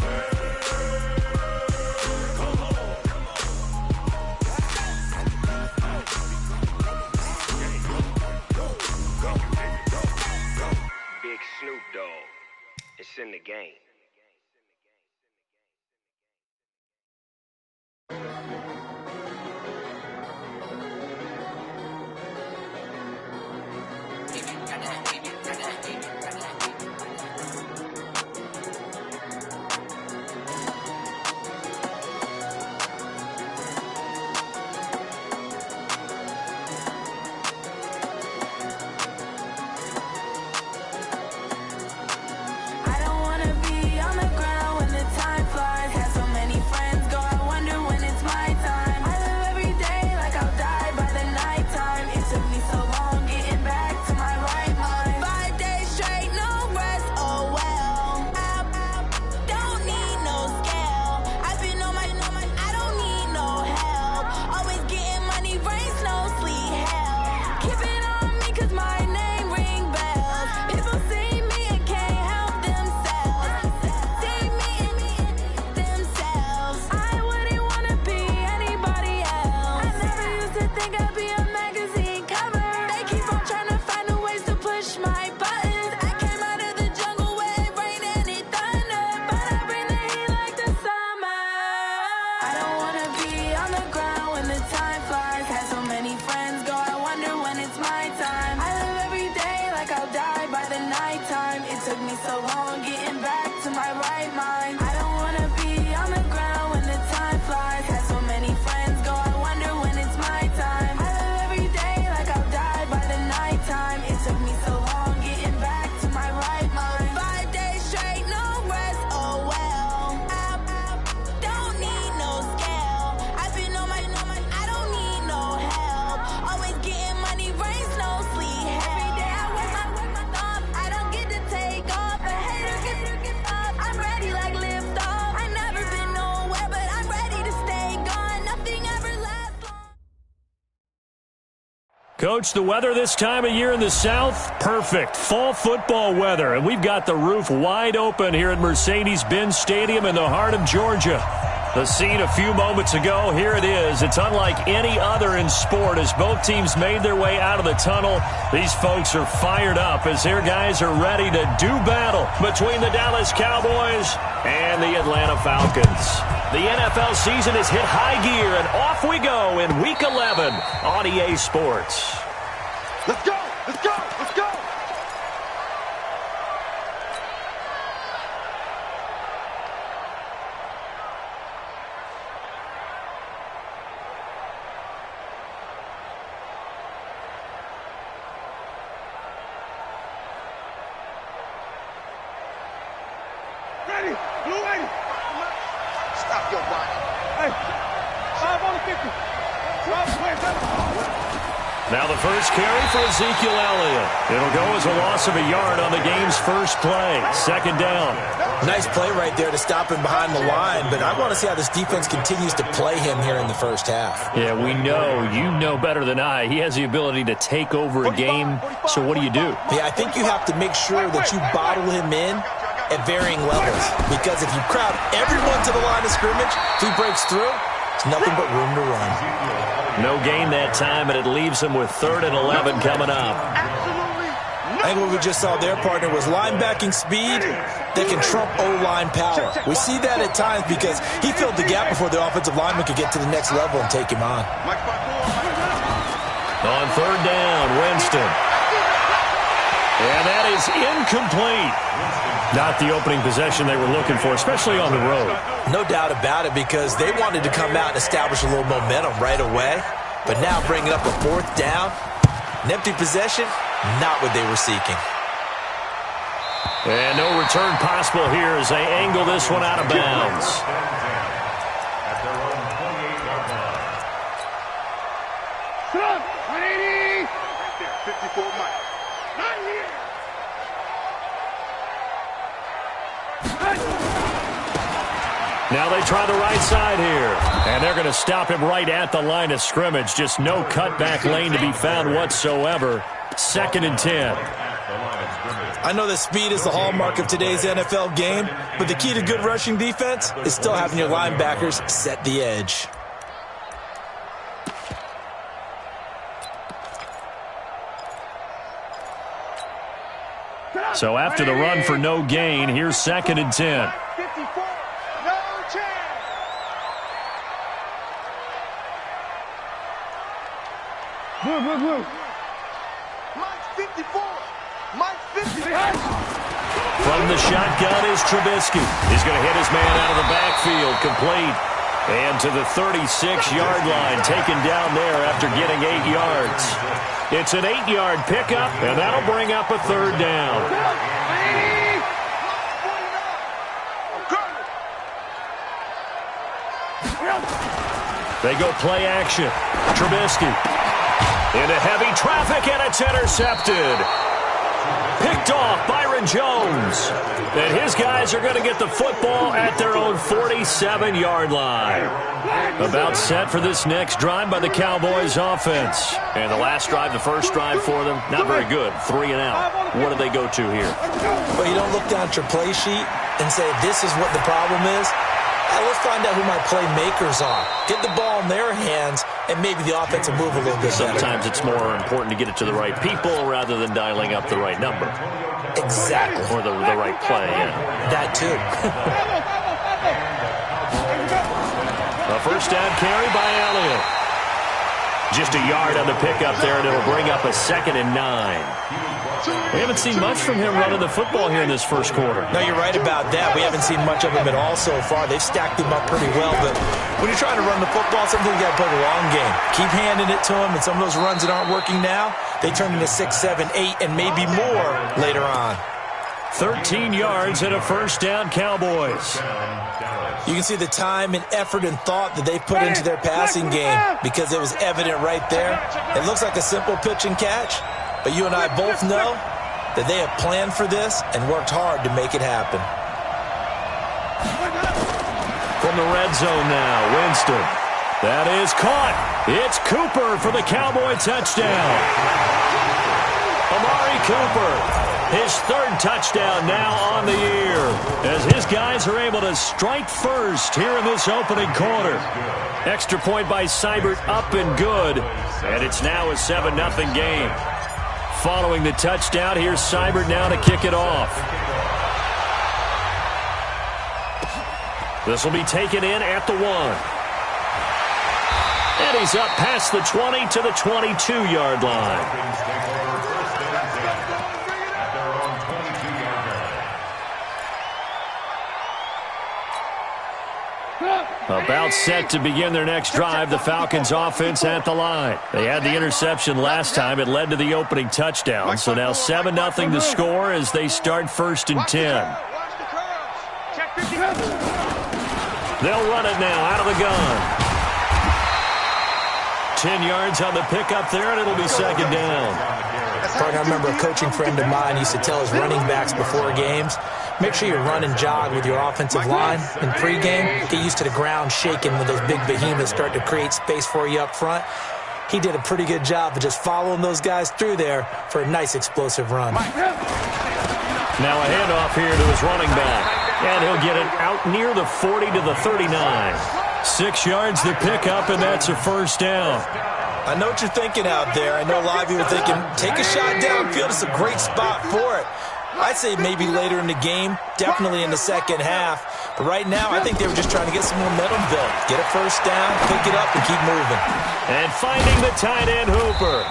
Big Snoop Dogg, it's in the game. Coach, the weather this time of year in the South, perfect. Fall football weather, and we've got the roof wide open here at Mercedes-Benz Stadium in the heart of Georgia. The scene a few moments ago, here it is. It's unlike any other in sport as both teams made their way out of the tunnel. These folks are fired up as their guys are ready to do battle between the Dallas Cowboys and the Atlanta Falcons. The NFL season has hit high gear, and off we go in Week 11 on EA Sports. Let's go! Let's go! Let's go! Ready! Blue 80! Stop your body. Hey! 5 on the 50. Now the first carry for Ezekiel Elliott. It'll go as a loss of a yard on the game's first play. Second down. Nice play right there to stop him behind the line, but I want to see how this defense continues to play him here in the first half. Yeah, we know. You know better than I. He has the ability to take over a game, so what do you do? Yeah, I think you have to make sure that you bottle him in at varying levels, because if you crowd everyone to the line of scrimmage, if he breaks through, it's nothing but room to run. No gain that time, and it leaves him with 3rd and 11 coming up. I think what we just saw there, partner, was linebacking speed that can trump O-line power. We see that at times because he filled the gap before the offensive lineman could get to the next level and take him on. On 3rd down, Winston. And that is incomplete. Not the opening possession they were looking for, especially on the road. No doubt about it, because they wanted to come out and establish a little momentum right away. But now bringing up a fourth down, an empty possession, not what they were seeking. And no return possible here as they angle this one out of bounds. At their own 28-yard line. 180. Right there, 54 miles. Not here. Now they try the right side here. And they're going to stop him right at the line of scrimmage. Just no cutback lane to be found whatsoever. 2nd and 10. I know that speed is the hallmark of today's NFL game, but the key to good rushing defense is still having your linebackers set the edge. So after the run for no gain, here's 2nd and 10. 54. No chance. Blue. Mike's 54. Mike's 54. From the shotgun is Trubisky. He's going to hit his man out of the backfield, complete. And to the 36-yard line, taken down there after getting 8 yards. It's an 8-yard pickup, and that'll bring up a 3rd down. They go play action. Trubisky into heavy traffic, and it's intercepted. Picked off Byron Jones. And his guys are going to get the football at their own 47-yard line. About set for this next drive by the Cowboys offense. And the last drive, the first drive for them, not very good. 3 and out. What do they go to here? Well, you don't look down at your play sheet and say, this is what the problem is. Let's find out who my playmakers are. Get the ball in their hands, and maybe the offense will move a little bit better. Sometimes it's more important to get it to the right people rather than dialing up the right number. Exactly. Or the right play, yeah. That too. A first down carry by Elliott. Just a yard on the pickup there, and it'll bring up a 2nd and 9. We haven't seen much from him running the football here in this first quarter. No, you're right about that. We haven't seen much of him at all so far. They've stacked him up pretty well, but when you're trying to run the football, sometimes you got to play the long game. Keep handing it to him, and some of those runs that aren't working now, they turn into 6, 7, 8, and maybe more later on. 13 yards and a first down, Cowboys. You can see the time and effort and thought that they put into their passing game because it was evident right there. It looks like a simple pitch and catch, but you and I both know that they have planned for this and worked hard to make it happen. From the red zone now, Winston. That is caught. It's Cooper for the Cowboy touchdown. Amari Cooper. His 3rd touchdown now on the year as his guys are able to strike first here in this opening quarter. Extra point by Seibert up and good, and it's now a 7-0 game. Following the touchdown, here's Seibert now to kick it off. This will be taken in at the 1. And he's up past the 20 to the 22-yard line. About set to begin their next drive, the Falcons offense at the line. They had the interception last time. It led to the opening touchdown. So now 7-0 to score as they start 1st and 10. They'll run it now out of the gun. 10 yards on the pickup there, and it'll be 2nd down. I remember a coaching friend of mine used to tell his running backs before games, make sure you run and jog with your offensive line in pregame. Get used to the ground shaking when those big behemoths start to create space for you up front. He did a pretty good job of just following those guys through there for a nice explosive run. Now a handoff here to his running back, and he'll get it out near the 40 to the 39. 6 yards the pickup, and that's a first down. I know what you're thinking out there. I know a lot of you are thinking, take a shot downfield. It's a great spot for it. I'd say maybe later in the game, definitely in the second half. But right now, I think they were just trying to get some momentum built. Get a first down, pick it up, and keep moving. And finding the tight end, Hooper.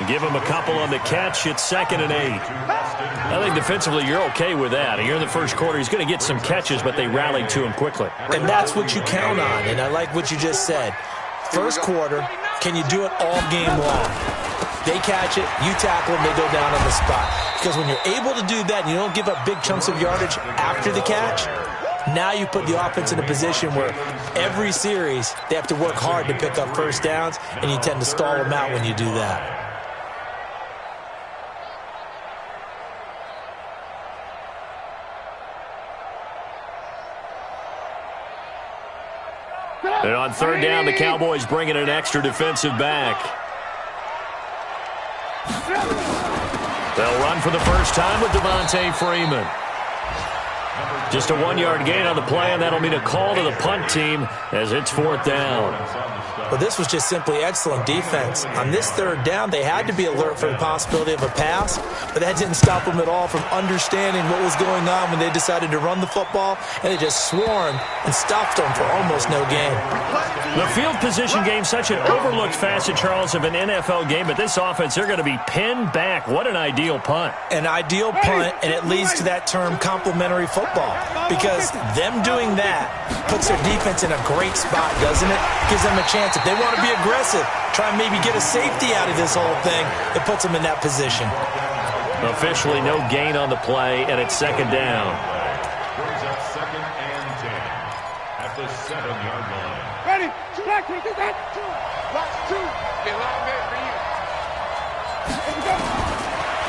Give him a couple on the catch. It's 2nd and 8. I think defensively you're okay with that. Here in the first quarter, he's going to get some catches, but they rallied to him quickly. And that's what you count on, and I like what you just said. First quarter, can you do it all game long? They catch it, you tackle them, they go down on the spot. Because when you're able to do that and you don't give up big chunks of yardage after the catch, now you put the offense in a position where every series they have to work hard to pick up first downs, and you tend to stall them out when you do that. And on 3rd down, the Cowboys bring in an extra defensive back. They'll run for the first time with Devontae Freeman. Just a 1-yard gain on the play, and that'll mean a call to the punt team as it's 4th down. Well, this was just simply excellent defense. On this 3rd down, they had to be alert for the possibility of a pass, but that didn't stop them at all from understanding what was going on when they decided to run the football, and they just swarmed and stopped them for almost no gain. The field position game, such an overlooked facet, Charles, of an NFL game, but this offense, they're going to be pinned back. What an ideal punt. An ideal punt, and it leads to that term complementary football, because them doing that puts their defense in a great spot, doesn't it? Gives them a chance. If they want to be aggressive, try and maybe get a safety out of this whole thing, it puts them in that position. Officially no gain on the play, and it's 2nd down. Brings up 2nd and 10 at the 7-yard line. Ready? Black, we do that. Watch 2. Get long man for you.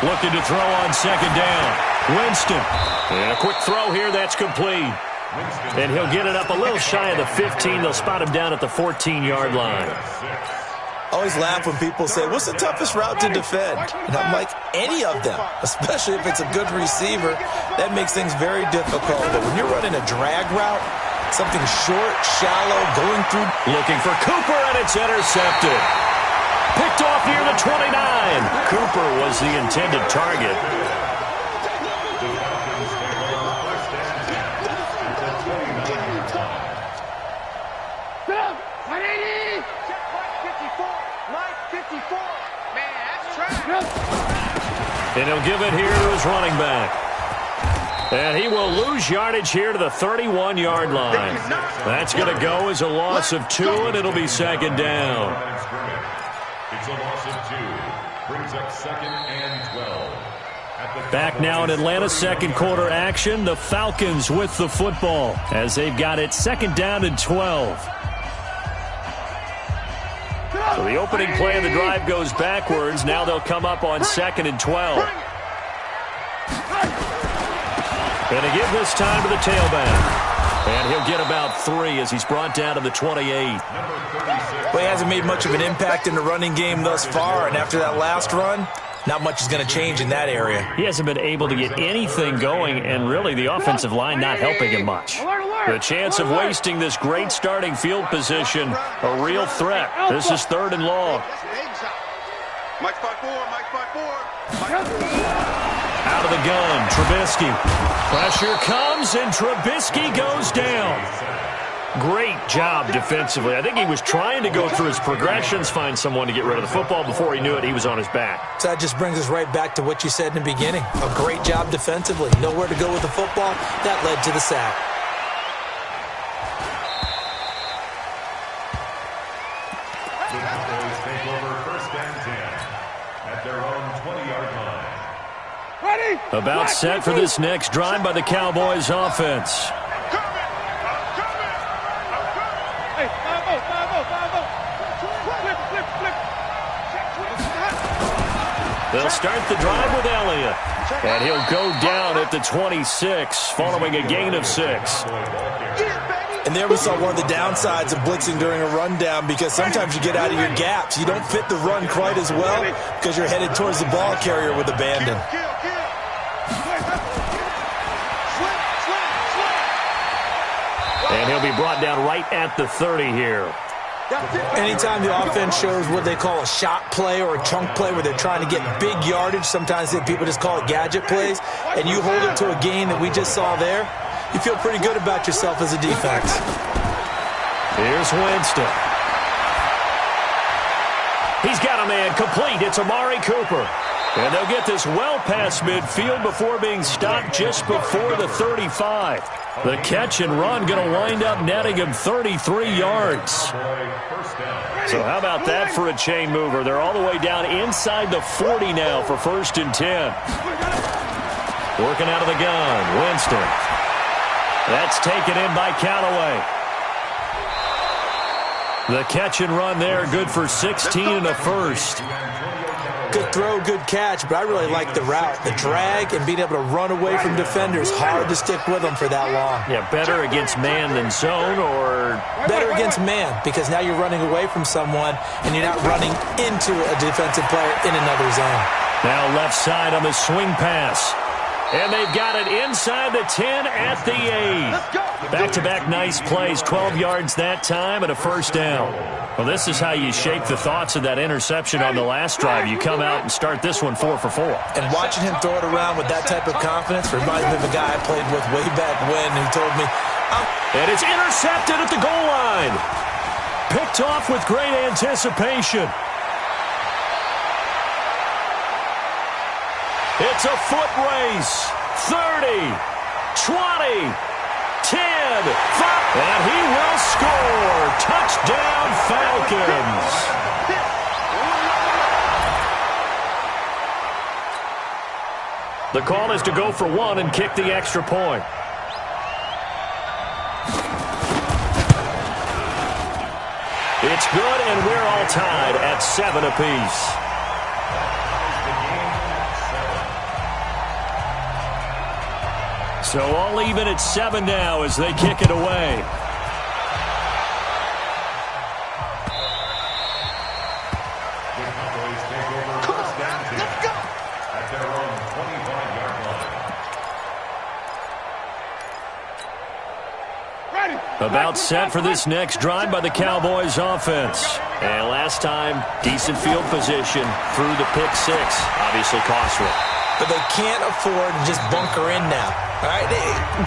Looking to throw on 2nd down. Winston. And a quick throw here, that's complete. And he'll get it up a little shy of the 15. They'll spot him down at the 14-yard line. I always laugh when people say, what's the toughest route to defend? And I'm like, any of them, especially if it's a good receiver. That makes things very difficult. But when you're running a drag route, something short, shallow, going through. Looking for Cooper, and it's intercepted. Picked off near the 29. Cooper was the intended target. And he'll give it here to his running back. And he will lose yardage here to the 31-yard line. That's going to go as a loss of 2, and it'll be 2nd down. It's a loss of 2. Brings up 2nd and 12. Back now in Atlanta, 2nd quarter action. The Falcons with the football as they've got it 2nd down and 12. So the opening play of the drive goes backwards. Now they'll come up on 2nd and 12. And to give this time to the tailback. And he'll get about 3 as he's brought down to the 28. Well, he hasn't made much of an impact in the running game thus far, and after that last run, not much is going to change in that area. He hasn't been able to get anything going, and really the offensive line not helping him much. The chance of wasting this great starting field position, a real threat. This is 3rd and long. Mike 5-4, Mike 5-4. Out of the gun, Trubisky. Pressure comes, and Trubisky goes down. Great job defensively. I think he was trying to go through his progressions, find someone to get rid of the football. Before he knew it, he was on his back. So that just brings us right back to what you said in the beginning. A great job defensively. Nowhere to go with the football. That led to the sack. The Cowboys take over 1st and 10 at their own 20-yard line. Ready? About set for this next drive by the Cowboys offense. Hey, 5-0, 5-0, 5-0. Flip. They'll start the drive with Elliott. And he'll go down at the 26 following a gain of 6. And there we saw one of the downsides of blitzing during a rundown, because sometimes you get out of your gaps. You don't fit the run quite as well because you're headed towards the ball carrier with abandon. And he'll be brought down right at the 30 here. Anytime the offense shows what they call a shot play or a chunk play where they're trying to get big yardage, sometimes people just call it gadget plays, and you hold it to a gain that we just saw there, you feel pretty good about yourself as a defense. Here's Winston. He's got him man complete. It's Amari Cooper. And they'll get this well past midfield before being stopped just before the 35. The catch and run going to wind up netting him 33 yards. So how about that for a chain mover? They're all the way down inside the 40 now for 1st and 10. Working out of the gun, Winston. That's taken in by Callaway. The catch and run there, good for 16 and a first. Good throw, good catch, but I really like the route. The drag and being able to run away from defenders, hard to stick with them for that long. Yeah, better against man than zone, or? Better against man, because now you're running away from someone and you're not running into a defensive player in another zone. Now left side on the swing pass. And they've got it inside the 10 at the 8. Back-to-back nice plays, 12 yards that time and a first down. Well, this is how you shake the thoughts of that interception on the last drive. You come out and start this one 4 for 4. And watching him throw it around with that type of confidence reminds me of a guy I played with way back when who told me, and it's intercepted at the goal line. Picked off with great anticipation. It's a foot race. 30, 20, 10, 5, and he will score. Touchdown, Falcons. The call is to go for 1 and kick the extra point. It's good, and we're all tied at 7 apiece. So all even at 7 now as they kick it away. About set for this next drive by the Cowboys offense. And last time, decent field position through the pick 6. Obviously costly. But they can't afford to just bunker in now. All right,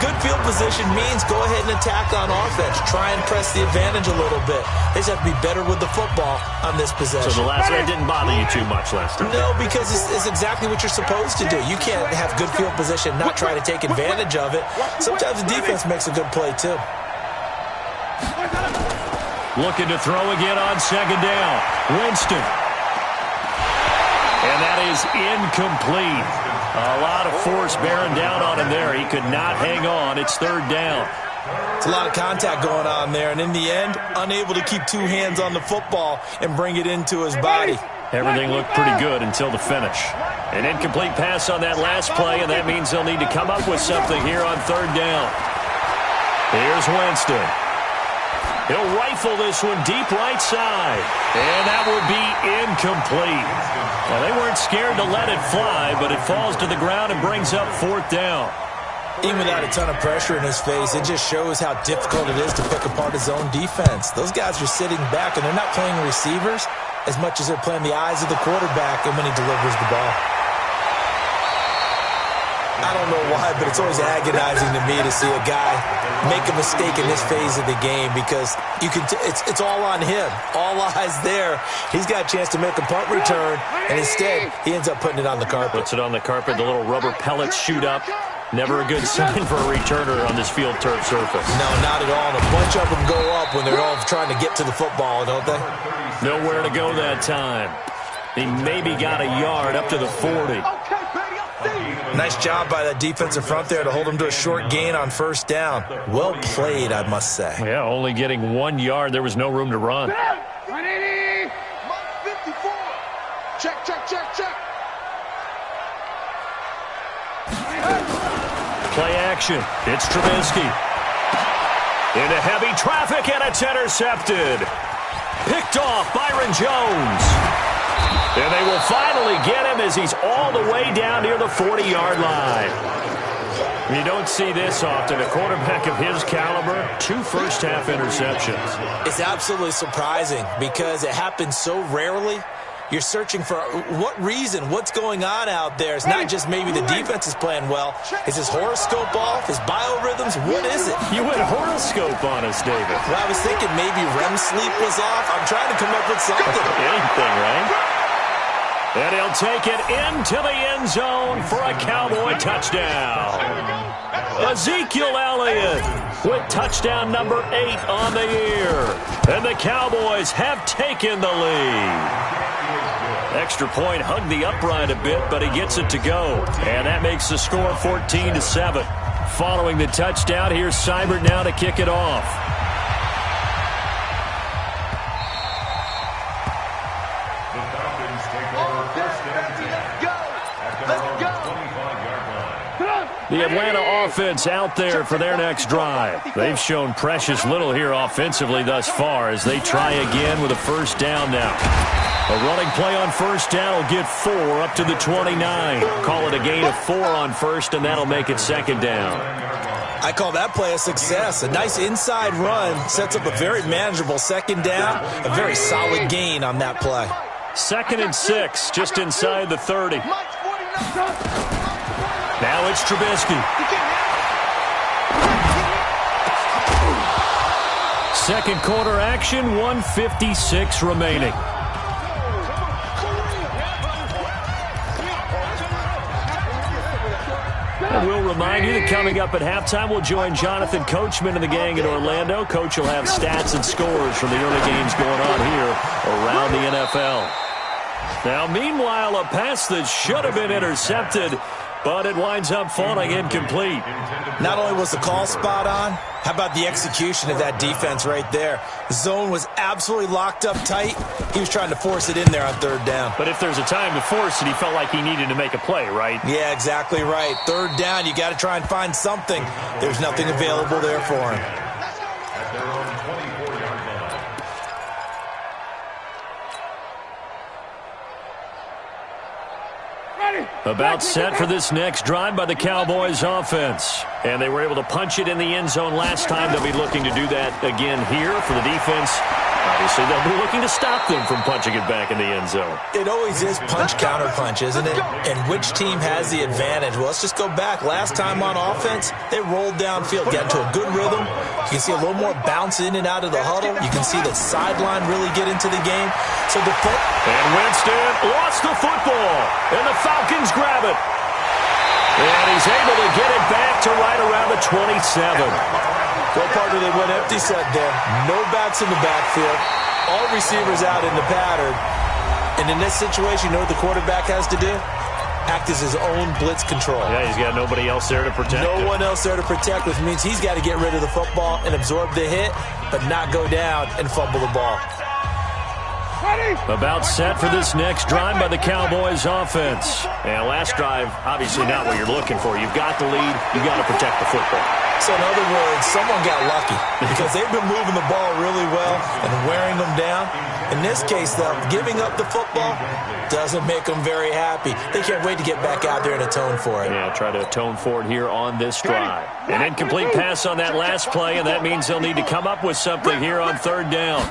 good field position means go ahead and attack on offense. Try and press the advantage a little bit. They just have to be better with the football on this possession. So the last one didn't bother you too much last time? No, because it's exactly what you're supposed to do. You can't have good field position, not try to take advantage of it. Sometimes the defense makes a good play, too. Looking to throw again on 2nd down. Winston. And that is incomplete. A lot of force bearing down on him there. He could not hang on. It's 3rd down. It's a lot of contact going on there. And in the end, unable to keep 2 hands on the football and bring it into his body. Everything looked pretty good until the finish. An incomplete pass on that last play, and that means they'll need to come up with something here on 3rd down. Here's Winston. He'll rifle this one deep right side. And that would be incomplete. Well, they weren't scared to let it fly, but it falls to the ground and brings up 4th down. Even without a ton of pressure in his face, it just shows how difficult it is to pick apart his own defense. Those guys are sitting back, and they're not playing receivers as much as they're playing the eyes of the quarterback and when he delivers the ball. I don't know why, but it's always agonizing to me to see a guy make a mistake in this phase of the game because you can. It's all on him. All eyes there. He's got a chance to make a punt return, and instead he ends up putting it on the carpet. Puts it on the carpet. The little rubber pellets shoot up. Never a good sign for a returner on this field turf surface. No, not at all. And a bunch of them go up when they're all trying to get to the football, don't they? Nowhere to go that time. He maybe got a yard up to the 40. Nice job by that defensive front there to hold him to a short gain on 1st down. Well played, I must say. Yeah, only getting 1 yard. There was no room to run. 180. 54. Check, check, check, check. Play action. It's Trubisky. Into heavy traffic, and it's intercepted. Picked off Byron Jones. And they will finally get him as he's all the way down near the 40-yard line. You don't see this often. A quarterback of his caliber, 2 first-half interceptions. It's absolutely surprising because it happens so rarely. You're searching for what reason, what's going on out there. It's not just maybe the defense is playing well. Is his horoscope off? His biorhythms? What is it? You went horoscope on us, David. Well, I was thinking maybe REM sleep was off. I'm trying to come up with something. Anything, right? And he'll take it into the end zone for a Cowboy touchdown. Ezekiel Elliott with touchdown number 8 on the year. And the Cowboys have taken the lead. Extra point hugged the upright a bit, but he gets it to go. And that makes the score 14-7. Following the touchdown, here's Seibert now to kick it off. The Falcons take over first and 10 at their own 25-yard line. The Atlanta offense out there for their next drive. They've shown precious little here offensively thus far as they try again with a first down now. A running play on first down will get 4 up to the 29. Call it a gain of 4 on first, and that'll make it second down. I call that play a success. A nice inside run sets up a very manageable second down. A very solid gain on that play. 2nd and 6, just inside the 30. Now it's Trubisky. Second quarter action, 1:56 remaining. And we'll remind you that coming up at halftime, we'll join Jonathan Coachman and the gang in Orlando. Coach will have stats and scores from the early games going on here around the NFL. Now, meanwhile, a pass that should have been intercepted, but it winds up falling incomplete. Not only was the call spot on, how about the execution of that defense right there? The zone was absolutely locked up tight. He was trying to force it in there on third down. But if there's a time to force it, he felt like he needed to make a play, right? Yeah, exactly right. Third down, you got to try and find something. There's nothing available there for him. At their own 24-yard line. About set for this next drive by the Cowboys offense. And they were able to punch it in the end zone last time. They'll be looking to do that again here for the defense. Obviously, they'll be looking to stop them from punching it back in the end zone. It always is punch-counter-punch, isn't it? And which team has the advantage? Well, let's just go back. Last time on offense, they rolled downfield, got into a good rhythm. You can see a little more bounce in and out of the huddle. You can see the sideline really get into the game. So and Winston lost the football, and the Falcons grab it. And he's able to get it back to right around the 27. What partner they went empty set there. No backs in the backfield. All receivers out in the pattern. And in this situation, you know what the quarterback has to do? Act as his own blitz control. Yeah, he's got nobody else there to protect him. No one else there to protect, which means he's got to get rid of the football and absorb the hit, but not go down and fumble the ball. About set for this next drive by the Cowboys offense. And last drive, obviously not what you're looking for. You've got the lead. You've got to protect the football. So in other words, someone got lucky because they've been moving the ball really well and wearing them down. In this case, though, giving up the football doesn't make them very happy. They can't wait to get back out there and atone for it. Yeah, try to atone for it here on this drive. An incomplete pass on that last play, and that means they'll need to come up with something here on third down.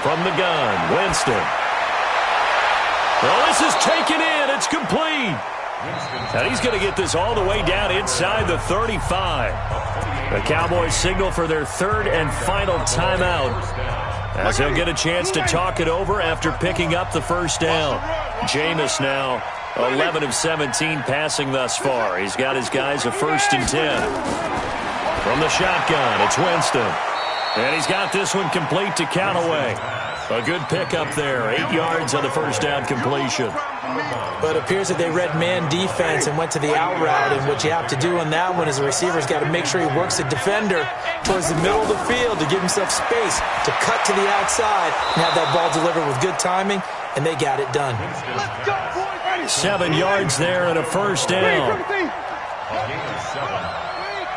From the gun, Winston. Well, this is taken in. It's complete. And he's going to get this all the way down inside the 35. The Cowboys signal for their third and final timeout, as he'll get a chance to talk it over after picking up the first down. Jameis now 11 of 17 passing thus far. He's got his guys a 1st and 10. From the shotgun, it's Winston. And he's got this one complete to Callaway. A good pickup there. 8 yards on the first down completion. But it appears that they read man defense and went to the out route. And what you have to do on that one is the receiver's got to make sure he works the defender towards the middle of the field to give himself space to cut to the outside and have that ball delivered with good timing, and they got it done. 7 yards there and a first down. A gain of 7.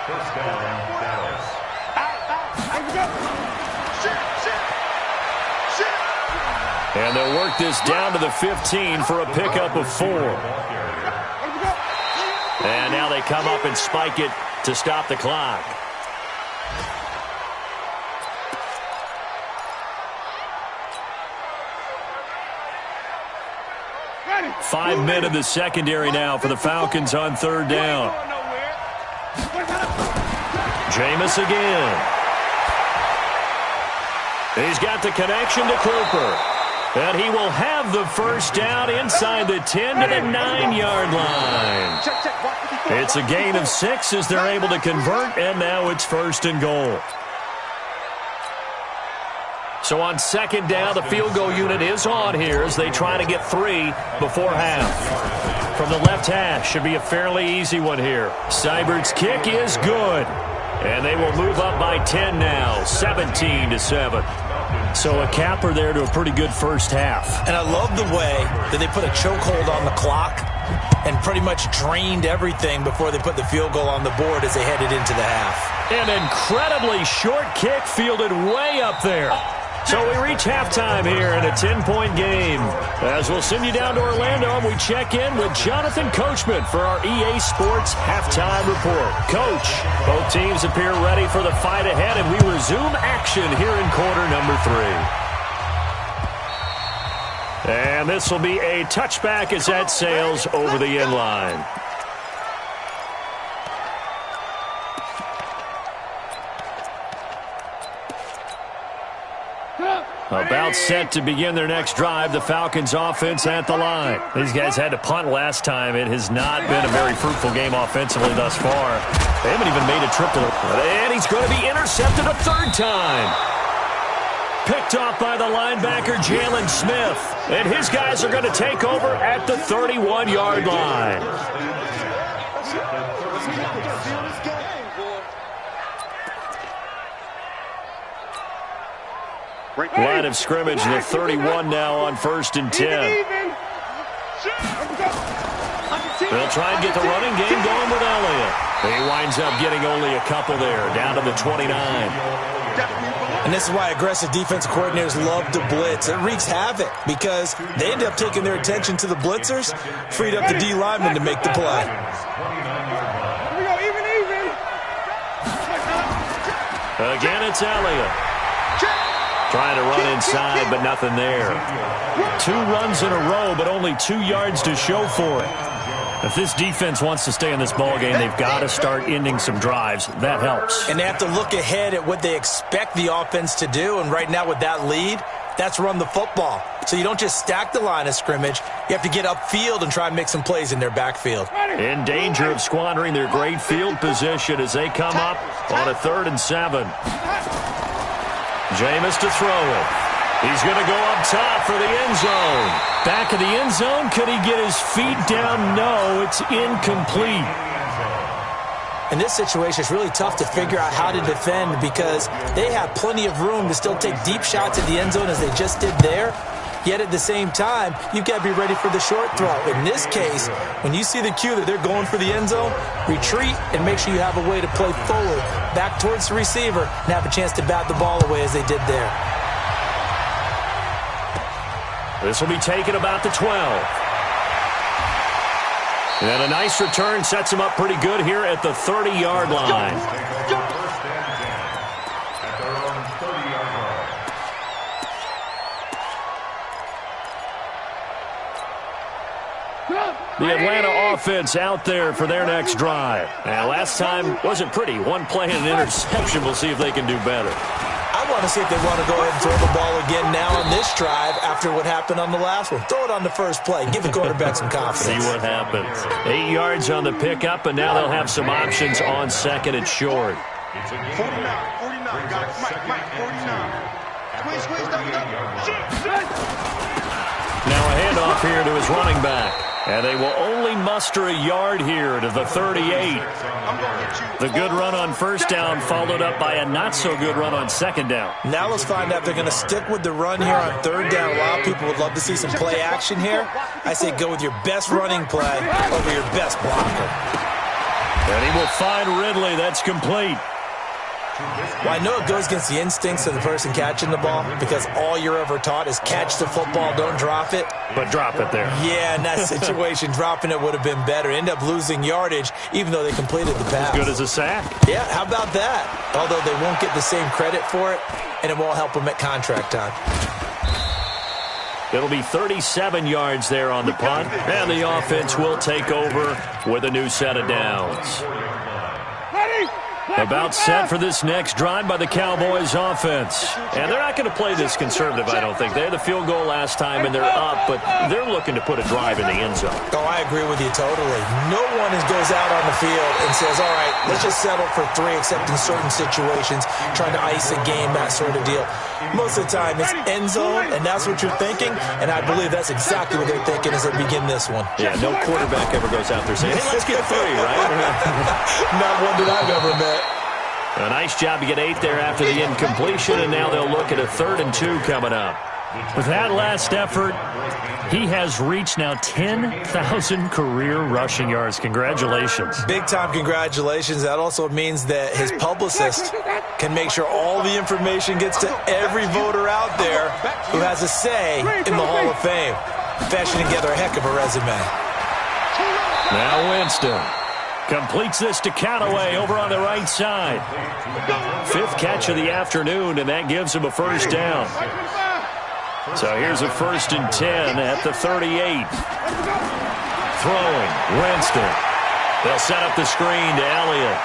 First down, Dallas. And they'll work this down to the 15 for a pickup of 4. And now they come up and spike it to stop the clock. Five men in the secondary now for the Falcons on third down. Jameis again. He's got the connection to Cooper. And he will have the first down inside the 10 to the 9-yard line. It's a gain of 6 as they're able to convert, and now it's 1st and goal. So on 2nd down, the field goal unit is on here as they try to get 3 before half. From the left hash, should be a fairly easy one here. Seibert's kick is good. And they will move up by 10 now, 17-7. So a capper there to a pretty good first half. And I love the way that they put a chokehold on the clock and pretty much drained everything before they put the field goal on the board as they headed into the half. An incredibly short kick fielded way up there. So we reach halftime here in a 10-point game. As we'll send you down to Orlando, and we check in with Jonathan Coachman for our EA Sports Halftime Report. Coach, both teams appear ready for the fight ahead, and we resume action here in quarter number 3. And this will be a touchback as that sails over the end line. About set to begin their next drive, the Falcons offense at the line. These guys had to punt last time. It has not been a very fruitful game offensively thus far. They haven't even made a trip to the... And he's going to be intercepted a 3rd time. Picked off by the linebacker, Jalen Smith. And his guys are going to take over at the 31-yard line. Line of scrimmage, the 31 now on 1st and 10. They'll try and get the running game going with Elliott. He winds up getting only a couple there, down to the 29. And this is why aggressive defensive coordinators love to blitz. It wreaks havoc because they end up taking their attention to the blitzers, freed up the D lineman to make the play. Again, it's Elliott. Trying to run inside, but nothing there. 2 runs in a row, but only 2 yards to show for it. If this defense wants to stay in this ballgame, they've got to start ending some drives. That helps. And they have to look ahead at what they expect the offense to do. And right now with that lead, that's run the football. So you don't just stack the line of scrimmage. You have to get upfield and try and make some plays in their backfield. In danger of squandering their great field position as they come up on a 3rd and 7. Jameis to throw it. He's going to go up top for the end zone. Back of the end zone. Could he get his feet down? No, it's incomplete. In this situation, it's really tough to figure out how to defend because they have plenty of room to still take deep shots at the end zone as they just did there. Yet at the same time, you've got to be ready for the short throw. In this case, when you see the cue that they're going for the end zone, retreat and make sure you have a way to play forward, back towards the receiver, and have a chance to bat the ball away as they did there. This will be taken about the 12. And a nice return sets him up pretty good here at the 30-yard line. The Atlanta offense out there for their next drive. Now, last time wasn't pretty. 1 play and an interception. We'll see if they can do better. I want to see if they want to go ahead and throw the ball again now on this drive after what happened on the last one. Throw it on the first play. Give the quarterback some confidence. See what happens. 8 yards on the pickup, and now they'll have some options on 2nd and short. 49, got it. Mike, 49. Squeeze, Now a handoff here to his running back. And they will only muster a yard here to the 38. The good run on 1st down followed up by a not-so-good run on 2nd down. Now let's find out if they're going to stick with the run here on 3rd down. A lot of people would love to see some play action here. I say go with your best running play over your best blocker. And he will find Ridley. That's complete. Well, I know it goes against the instincts of the person catching the ball because all you're ever taught is catch the football, don't drop it. But drop it there. Yeah, in that situation, dropping it would have been better. End up losing yardage, even though they completed the pass. As good as a sack. Yeah, how about that? Although they won't get the same credit for it, and it won't help them at contract time. It'll be 37 yards there on the punt, and the offense will take over with a new set of downs. Ready? About set for this next drive by the Cowboys offense. And they're not going to play this conservative, I don't think. They had the field goal last time, and they're up, but they're looking to put a drive in the end zone. Oh, I agree with you totally. No one goes out on the field and says, all right, let's just settle for 3, except in certain situations, trying to ice a game, that sort of deal. Most of the time, it's end zone, and that's what you're thinking, and I believe that's exactly what they're thinking as they begin this one. Yeah, no quarterback ever goes out there saying, hey, let's get 3, right? Not one that I've ever met. A nice job to get 8 there after the incompletion, and now they'll look at a 3rd and 2 coming up. With that last effort, he has reached now 10,000 career rushing yards. Congratulations. Big-time congratulations. That also means that his publicist can make sure all the information gets to every voter out there who has a say in the Hall of Fame. Fashioning together a heck of a resume. Now Winston completes this to Callaway over on the right side. 5th catch of the afternoon, and that gives him a first down. So here's a 1st and 10 at the 38. Throwing, Winston. They'll set up the screen to Elliott.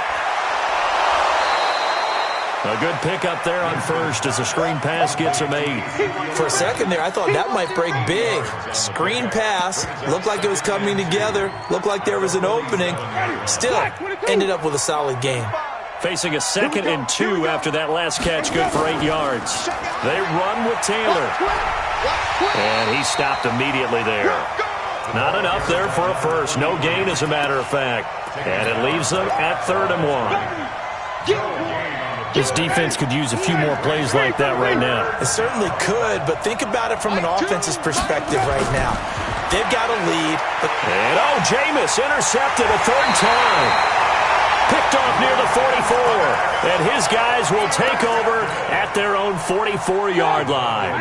A good pickup there on first as the screen pass gets him 8. For a second there, I thought that might break big. Screen pass. Looked like it was coming together. Looked like there was an opening. Still, ended up with a solid game. Facing a 2nd and 2 after that last catch, good for 8 yards. They run with Taylor. And he stopped immediately there. Not enough there for a first. No gain, as a matter of fact. And it leaves them at 3rd and 1. This defense could use a few more plays like that right now. It certainly could, but think about it from an offense's perspective right now. They've got a lead. And Jameis intercepted a 3rd time. Picked off near the 44. And his guys will take over at their own 44-yard line.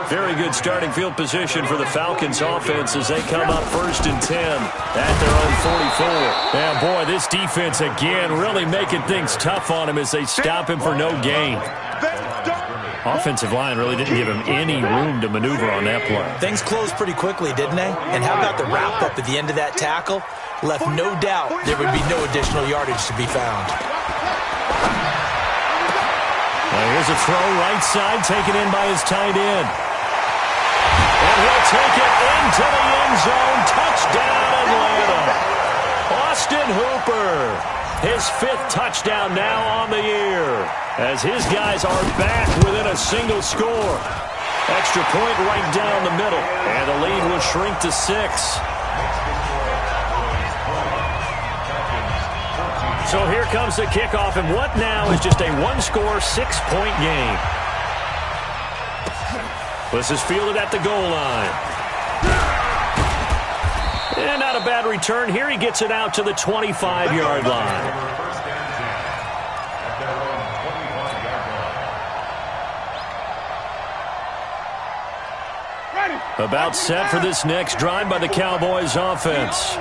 Very good starting field position for the Falcons offense as they come up 1st and 10 at their own 44. And boy, this defense again really making things tough on him as they stop him for no gain. Offensive line really didn't give him any room to maneuver on that play. Things closed pretty quickly, didn't they? And how about the wrap-up at the end of that tackle? Left no doubt there would be no additional yardage to be found. Now here's a throw right side taken in by his tight end. And he'll take it into the end zone. Touchdown, Atlanta. Austin Hooper. His 5th touchdown now on the year as his guys are back within a single score. Extra point right down the middle, and the lead will shrink to 6. So here comes the kickoff, and what now is just a 1-score, 6-point game. This is fielded at the goal line. And not a bad return here. He gets it out to the 25-yard line. About set for this next drive by the Cowboys offense.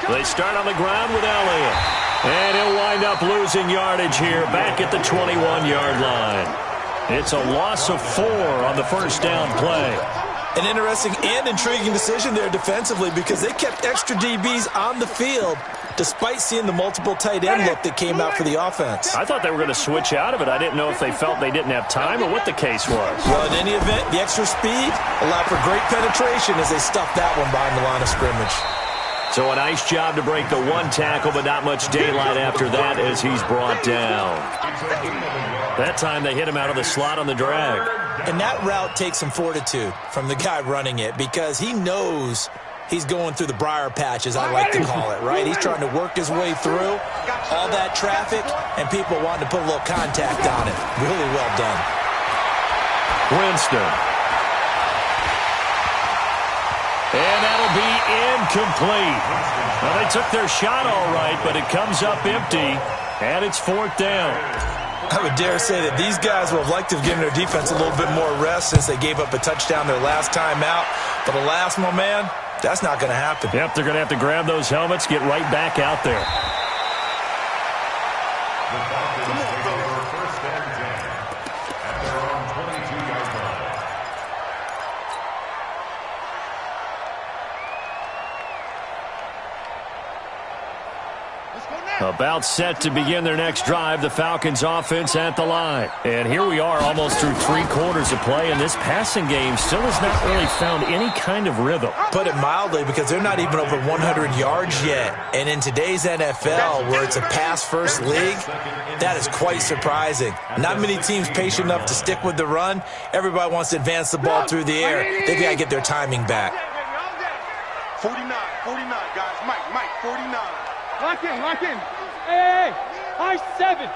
They start on the ground with Elliott. And he'll wind up losing yardage here back at the 21-yard line. It's a loss of 4 on the first down play. An interesting and intriguing decision there defensively because they kept extra DBs on the field despite seeing the multiple tight end look that came out for the offense. I thought they were going to switch out of it. I didn't know if they felt they didn't have time or what the case was. Well, in any event, the extra speed allowed for great penetration as they stuffed that one behind the line of scrimmage. So a nice job to break the 1 tackle, but not much daylight after that as he's brought down. That time they hit him out of the slot on the drag. And that route takes some fortitude from the guy running it because he knows he's going through the briar patch, as I like to call it, right? He's trying to work his way through all that traffic and people wanting to put a little contact on it. Really well done. Winston. And that'll be incomplete. Well, they took their shot all right, but it comes up empty, and it's 4th down. I would dare say that these guys would have liked to have given their defense a little bit more rest since they gave up a touchdown their last time out. But alas, my man, that's not going to happen. Yep, they're going to have to grab those helmets, get right back out there. About set to begin their next drive, the Falcons offense at the line. And here we are almost through 3 quarters of play, and this passing game still has not really found any kind of rhythm. Put it mildly, because they're not even over 100 yards yet. And in today's NFL, where it's a pass-first league, that is quite surprising. Not many teams patient enough to stick with the run. Everybody wants to advance the ball through the air. They've got to get their timing back. 49, guys. Mike, 49. Lock in. Hey, high 7.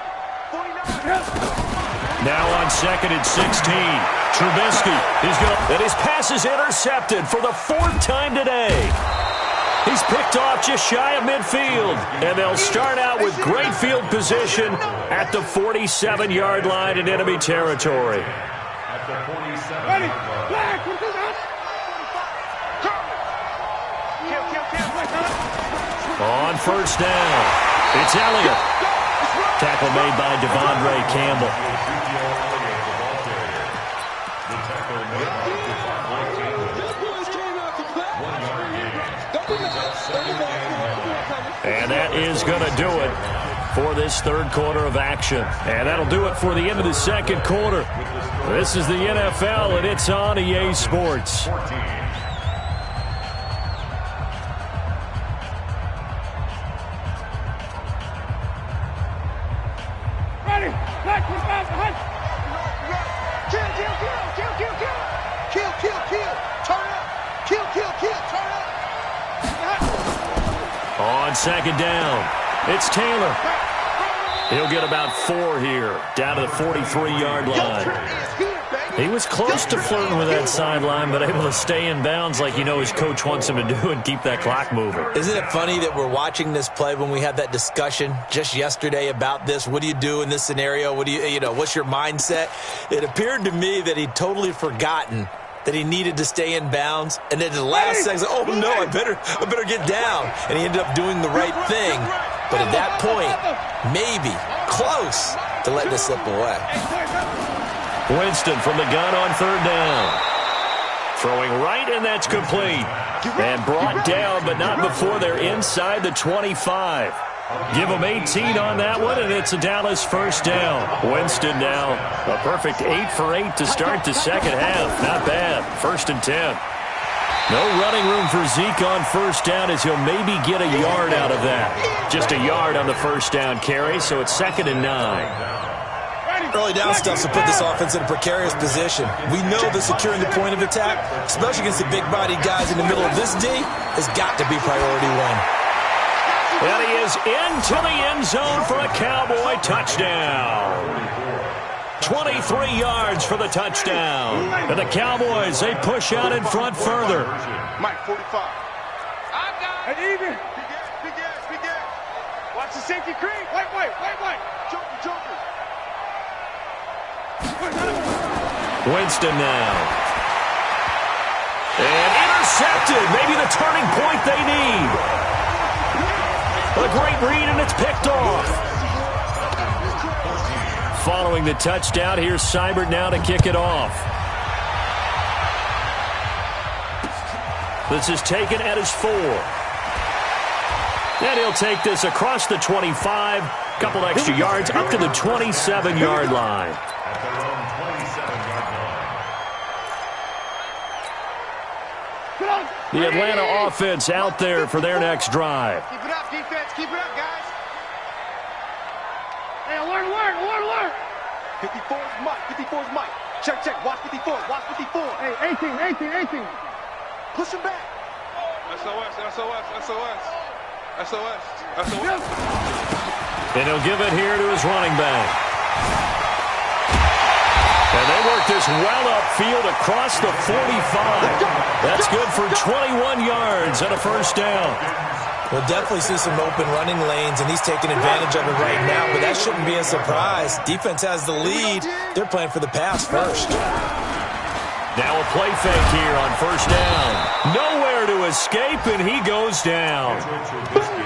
49. Now on 2nd and 16. Trubisky is going to... And his pass is intercepted for the 4th time today. He's picked off just shy of midfield. And they'll start out with great field position at the 47-yard line in enemy territory. At the 47. Ready, black, what's this? On 1st down, it's Elliott. Tackle made by Devondre Campbell. And that is going to do it for this 3rd quarter of action. And that'll do it for the end of the 2nd quarter. This is the NFL, and it's on EA Sports. On 2nd down, it's Taylor. He'll get about 4 here, down to the 43-yard line. He was close to flirting with that sideline, but able to stay in bounds like his coach wants him to do and keep that clock moving. Isn't it funny that we're watching this play when we had that discussion just yesterday about this? What do you do in this scenario? What do what's your mindset? It appeared to me that he'd totally forgotten that he needed to stay in bounds, and then at the last second, oh no, I better get down. And he ended up doing the right thing. But at that point, maybe close to letting it slip away. Winston from the gun on 3rd down. Throwing right, and that's complete. And brought down, but not before they're inside the 25. Give them 18 on that one, and it's a Dallas 1st down. Winston now a perfect 8 for 8 to start the 2nd half. Not bad. 1st and 10. No running room for Zeke on 1st down, as he'll maybe get a yard out of that. Just a yard on the 1st down carry, so it's 2nd and 9. Early down stuff to put this offense in a precarious position. We know that securing the point of attack, especially against the big-bodied guys in the middle of this D, has got to be priority 1. And he is into the end zone for a Cowboy touchdown. 23 yards for the touchdown. And the Cowboys, they push out in front further. Mike, 45. I got it. Even. Big ass. Watch the safety creep. White. Joker. Winston now. And intercepted. Maybe the turning point they need. A great read, and it's picked off. Following the touchdown, here's Seibert now to kick it off. This is taken at his 4. And he'll take this across the 25. Couple extra yards up to the 27-yard line. The Atlanta offense out there for their next drive. Keep it up, defense. Keep it up, guys. Hey, alert. 54's Mike. Check. Watch 54. Hey, 18. Push him back. SOS. And he'll give it here to his running back. And they work this well upfield across the 45. That's good for 21 yards and a 1st down. We'll definitely see some open running lanes, and he's taking advantage of it right now, but that shouldn't be a surprise. Defense has the lead. They're playing for the pass first. Now a play fake here on first down. Nowhere to escape, and he goes down.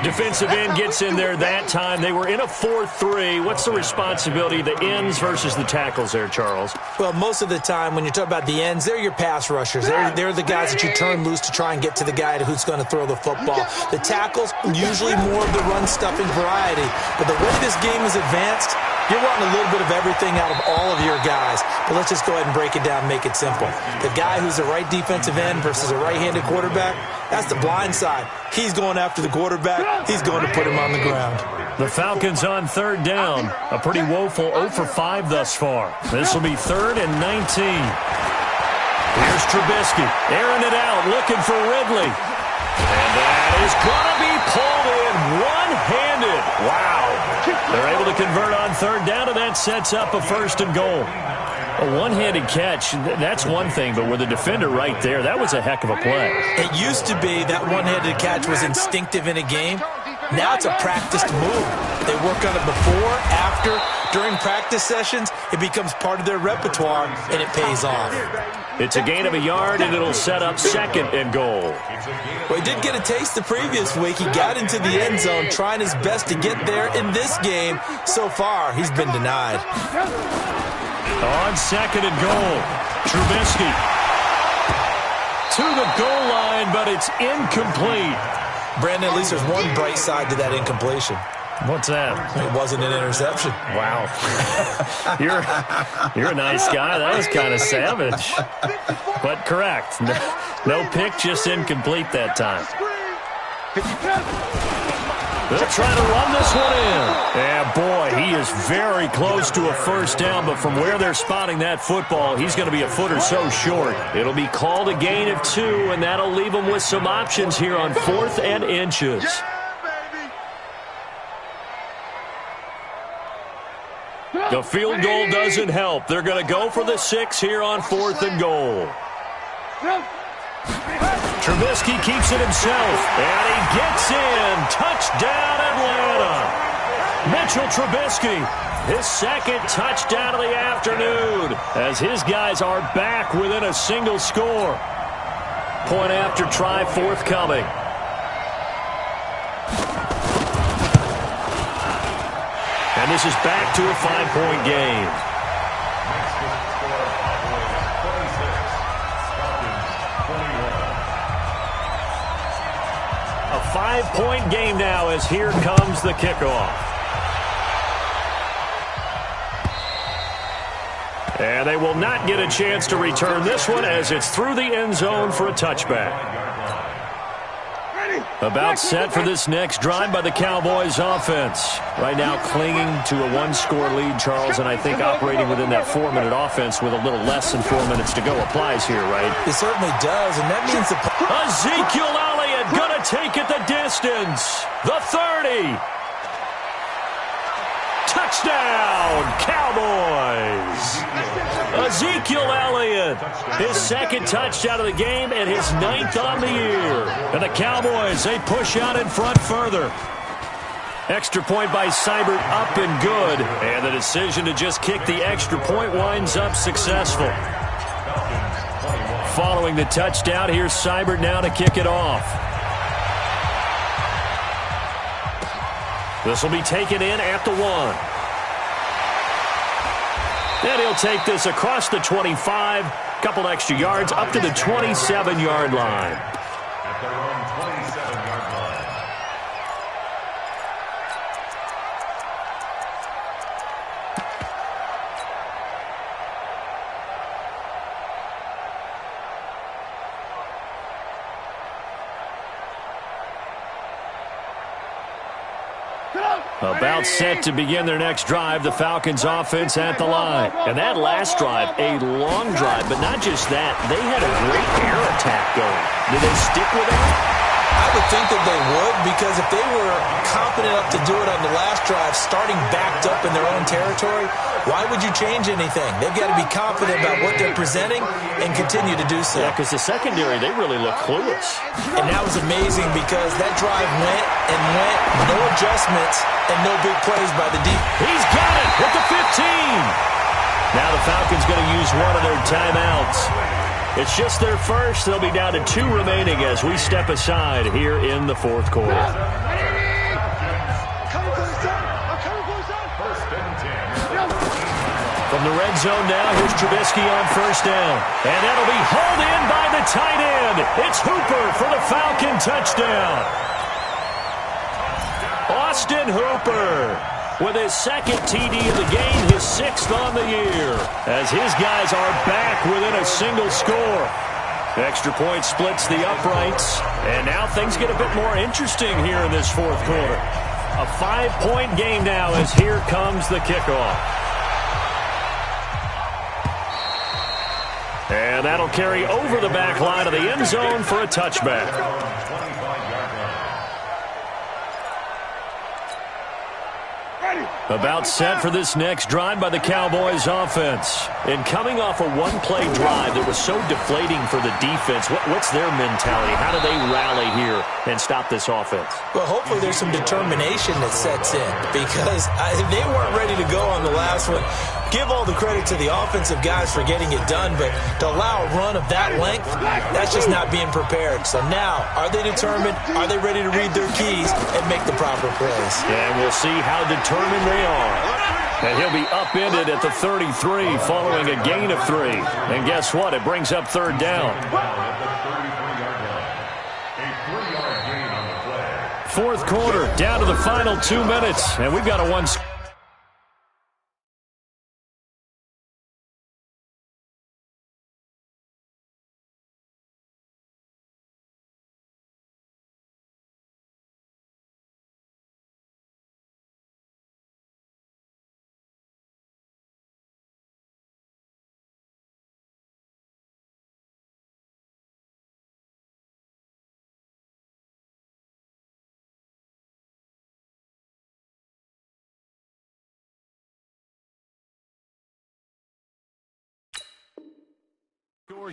Defensive end gets in there that time. They were in a 4-3. What's the responsibility of the ends versus the tackles there, Charles? Well, most of the time when you talk about the ends, they're your pass rushers. They're the guys that you turn loose to try and get to the guy who's going to throw the football. The tackles, usually more of the run-stuffing variety. But the way this game is advanced, you're wanting a little bit of everything out of all of your guys. But let's just go ahead and break it down and make it simple. The guy who's the right defensive end versus a right-handed quarterback, that's the blind side. He's going after the quarterback. He's going to put him on the ground. The Falcons on third down. A pretty woeful 0 for 5 thus far. This will be 3rd and 19. Here's Trubisky. Airing it out, looking for Ridley. And that is going to be pulled in one-handed. Wow. They're able to convert on third down, and that sets up a 1st and goal. A one-handed catch, that's one thing, but with a defender right there, that was a heck of a play. It used to be that one-handed catch was instinctive in a game. Now it's a practiced move. They work on it before, after, during practice sessions. It becomes part of their repertoire, and it pays off. It's a gain of a yard, and it'll set up 2nd and goal. Well, he did get a taste the previous week. He got into the end zone, trying his best to get there in this game. So far, he's been denied. On 2nd and goal, Trubisky to the goal line, but it's incomplete. Brandon, at least there's one bright side to that incompletion. What's that? It wasn't an interception. Wow. You're a nice guy. That was kind of savage. But correct. No pick, just incomplete that time. They'll try to run this one in. Yeah, boy, he is very close to a 1st down, but from where they're spotting that football, he's going to be a foot or so short. It'll be called a gain of 2, and that'll leave them with some options here on 4th and inches. The field goal doesn't help. They're going to go for the 6 here on 4th and goal. Trubisky keeps it himself, and he gets in. Touchdown, Atlanta. Mitchell Trubisky, his 2nd touchdown of the afternoon, as his guys are back within a single score. Point after try forthcoming. And this is back to a 5-point game. A 5-point game now as here comes the kickoff. And they will not get a chance to return this one as it's through the end zone for a touchback. About set for this next drive by the Cowboys offense. Right now clinging to a 1-score lead, Charles, and I think operating within that 4-minute offense with a little less than 4 minutes to go applies here, right? It certainly does, and that means the... Ezekiel Elliott gonna take it the distance. The 30. Touchdown, Cowboys. Ezekiel Elliott, his 2nd touchdown of the game and his 9th on the year. And the Cowboys, they push out in front further. Extra point by Seibert, up and good. And the decision to just kick the extra point winds up successful. Following the touchdown, here's Seibert now to kick it off. This will be taken in at the 1. And he'll take this across the 25, couple extra yards, up to the 27-yard line. At their own 27-yard line. About set to begin their next drive, the Falcons offense at the line. And that last drive, a long drive, but not just that. They had a great air attack going. Did they stick with that? I would think that they would, because if they were confident enough to do it on the last drive, starting backed up in their own territory, why would you change anything? They've got to be confident about what they're presenting and continue to do so. Yeah, because the secondary, they really look clueless. And that was amazing because that drive went and went, no adjustments, and no big plays by the deep. He's got it at the 15. Now the Falcons going to use one of their timeouts. It's just their first. They'll be down to 2 remaining as we step aside here in the fourth quarter. From the red zone now, here's Trubisky on first down. And that'll be hauled in by the tight end. It's Hooper for the Falcon touchdown. Austin Hooper with his second TD of the game, his 6th on the year, as his guys are back within a single score. Extra point splits the uprights, and now things get a bit more interesting here in this fourth quarter. A 5-point game now as here comes the kickoff. And that'll carry over the back line of the end zone for a touchback. About set for this next drive by the Cowboys offense. And coming off a one-play drive that was so deflating for the defense, what's their mentality? How do they rally here and stop this offense? Well, hopefully there's some determination that sets in, because they weren't ready to go on the last one. Give all the credit to the offensive guys for getting it done, but to allow a run of that length, that's just not being prepared. So now, are they determined? Are they ready to read their keys and make the proper plays? And we'll see how determined they are. And he'll be upended at the 33 following a gain of 3. And guess what? It brings up third down. Fourth quarter, down to the final 2 minutes, and we've got a one.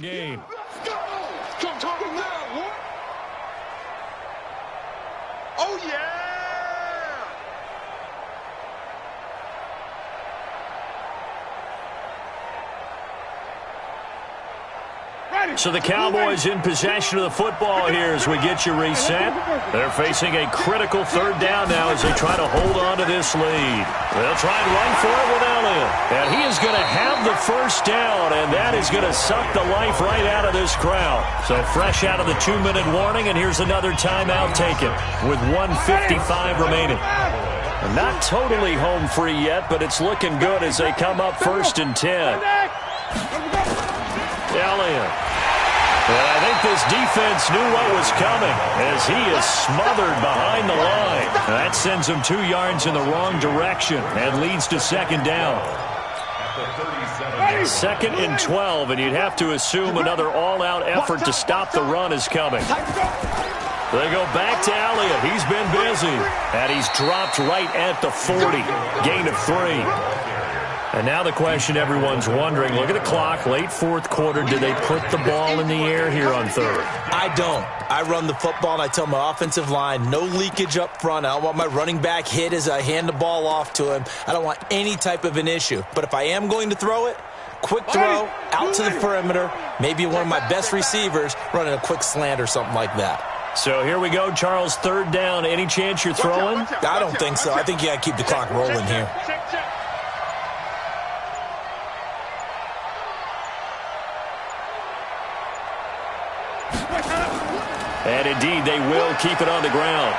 Game. Come talk now, what? Oh, yeah! So the Cowboys in possession of the football here as we get you reset. They're facing a critical third down now as they try to hold on to this lead. They'll try and run for it with Elliott. And he is going to have the first down, and that is going to suck the life right out of this crowd. So fresh out of the 2-minute warning, and here's another timeout taken with 1:55 remaining. Not totally home free yet, but it's looking good as they come up 1st and 10. Elliott. And I think this defense knew what was coming as he is smothered behind the line. That sends him 2 yards in the wrong direction and leads to second down. 2nd and 12, and you'd have to assume another all-out effort to stop the run is coming. They go back to Elliott. He's been busy, and he's dropped right at the 40. Gain of 3. And now the question everyone's wondering, look at the clock, late fourth quarter, do they put the ball in the air here on third? I don't. I run the football, and I tell my offensive line, no leakage up front. I don't want my running back hit as I hand the ball off to him. I don't want any type of an issue. But if I am going to throw it, quick throw, out to the perimeter, maybe one of my best receivers running a quick slant or something like that. So here we go, Charles, third down. Any chance you're throwing? I don't think so. I think you got to keep the clock rolling here. And indeed, they will keep it on the ground.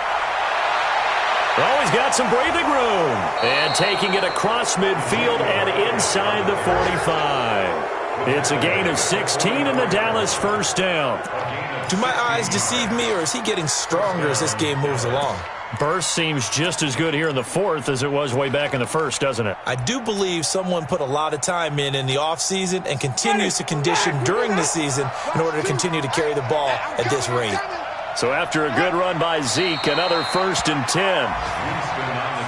Oh, he's got some breathing room. And taking it across midfield and inside the 45. It's a gain of 16 and the Dallas first down. Do my eyes deceive me, or is he getting stronger as this game moves along? Burst seems just as good here in the fourth as it was way back in the first, doesn't it? I do believe someone put a lot of time in the offseason and continues to condition during the season in order to continue to carry the ball at this rate. So after a good run by Zeke, another 1st and 10.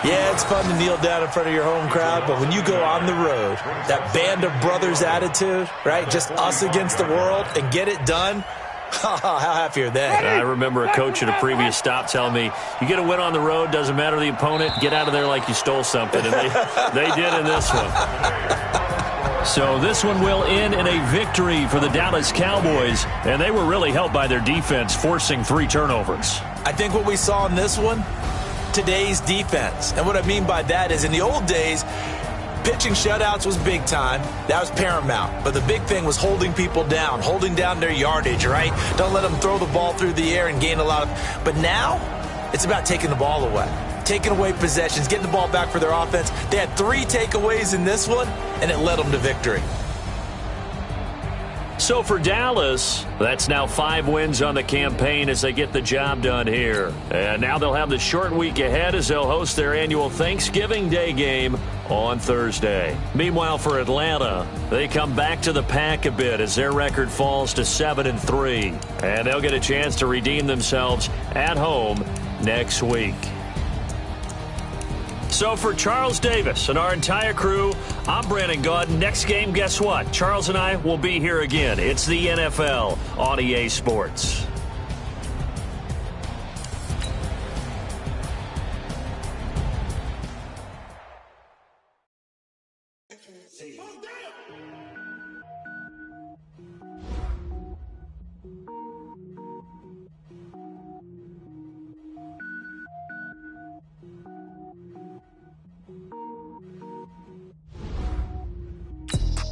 Yeah, it's fun to kneel down in front of your home crowd, but when you go on the road, that band of brothers attitude, right, just us against the world, and get it done, how happy are they? I remember a coach at a previous stop telling me, you get a win on the road, doesn't matter the opponent, get out of there like you stole something. And they did in this one. So this one will end in a victory for the Dallas Cowboys, and they were really helped by their defense forcing 3 turnovers. I think what we saw in this one, today's defense. And what I mean by that is in the old days, pitching shutouts was big time. That was paramount. But the big thing was holding people down, holding down their yardage, right? Don't let them throw the ball through the air and gain a lot of... But now, it's about taking the ball away. Taking away possessions, getting the ball back for their offense. They had 3 takeaways in this one, and it led them to victory. So for Dallas, that's now 5 wins on the campaign as they get the job done here. And now they'll have the short week ahead as they'll host their annual Thanksgiving Day game on Thursday. Meanwhile, for Atlanta, they come back to the pack a bit as their record falls to 7-3. And they'll get a chance to redeem themselves at home next week. So for Charles Davis and our entire crew, I'm Brandon Gaudin. Next game, guess what? Charles and I will be here again. It's the NFL on EA Sports.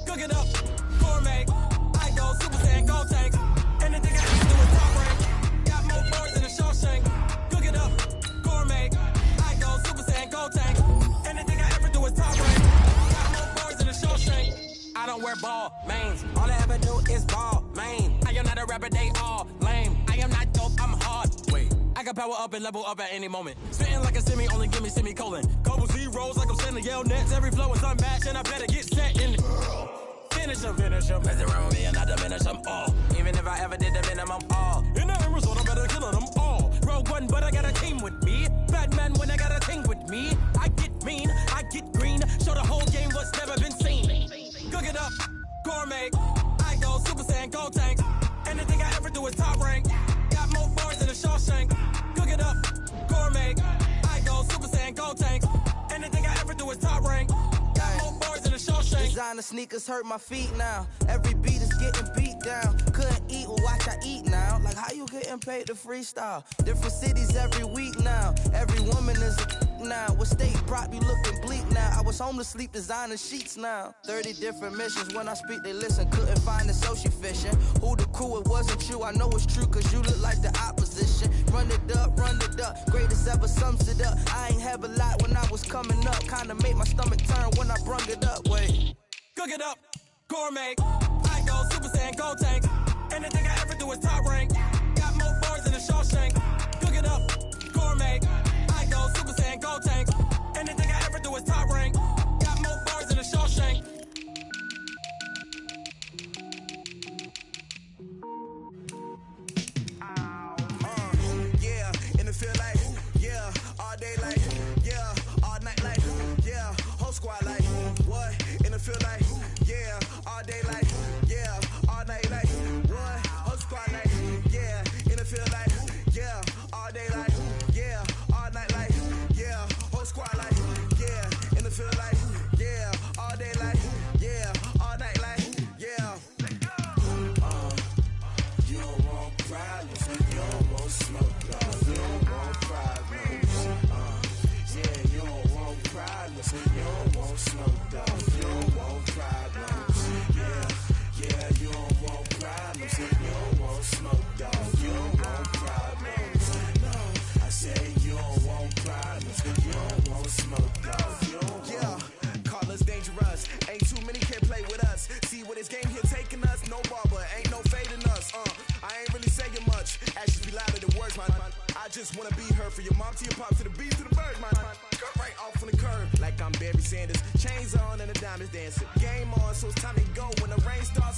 Cook it up, gourmet. I go Super Saiyan, go tank. Anything I can do is top rank. Got more bars than a Shawshank. Cook it up, gourmet. I go Super Saiyan, go tank. Anything I ever do is top rank. Got more bars than a Shawshank. I don't wear ball mains. All I ever do is ball main. I am not a rapper, they all lame. I am not dope, I'm hard. Wait. I can power up and level up at any moment. Spitting like a semi, only give me semicolon. Couple zeros like I'm sending yell nets. Every flow is unmatched and I better get set in. Finish them. Mess around with me and I diminish them all. Even if I ever did the minimum all. In the end result, I better kill them all. Rogue One, but I got a team with me. Batman when I got a thing with me. I get mean, I get green. Show the whole game what's never been seen. Cook it up, gourmet. I go Super Saiyan, go tank. Anything I ever do is top rank. Got more bars than a Shawshank. Cook it up, gourmet. I go Super Saiyan, go tank. Anything I ever do is top rank. Got more bars than a Shawshank. Designer sneakers hurt my feet now. Every beat is getting beat down. Couldn't eat, well watch I eat now. Like how you getting paid to freestyle? Different cities every week now. Every woman is a now. What state prop you looking bleak now? I was home to sleep designer sheets now. 30 different missions. When I speak they listen. Couldn't find it so she fishing. Who the crew, it wasn't you. I know it's true cause you look like the opposition. Run it up. Greatest ever sums it up. I ain't have a lot when I was coming up. Kinda made my stomach turn when I brung it up. Wait. Cook it up, gourmet. I go Super Saiyan, go tank. Anything I ever do is top rank. Got more bars than a Shawshank. Cook it up, gourmet. I go Super Saiyan, go tank. Anything I ever do is top rank. Got more bars than a Shawshank. Yeah, in the field like, yeah, all day like, yeah, all night like, yeah, whole squad like, what? In the field like, yeah, all day like, yeah, all night like, what? Whole squad like, yeah, in the field like, yeah, all day like, yeah, all night like, yeah, whole squad like, yeah, in the field like, yeah, all day like, yeah, all night like, yeah. You don't want problems, you don't want smoke, dog. You don't want problems. Yeah, you don't want problems, you don't want smoke, dog. You don't want problems. Yeah, you don't want problems, you don't want smoke, dog. You don't want problems. No, I said you don't want problems, you don't want smoke, dog. You don't want. Yeah, call us dangerous. Ain't too many can play with us. See what this game here taking us. No barber, ain't no fading us. I ain't really saying much. Actions be louder than words, man. I just wanna be heard for your mom to your pop to the beat to the bird, man. Cut right off on the curb like I'm Barry Sanders. Chains on and the diamonds dancing. Game on, so it's time to go. When the rain starts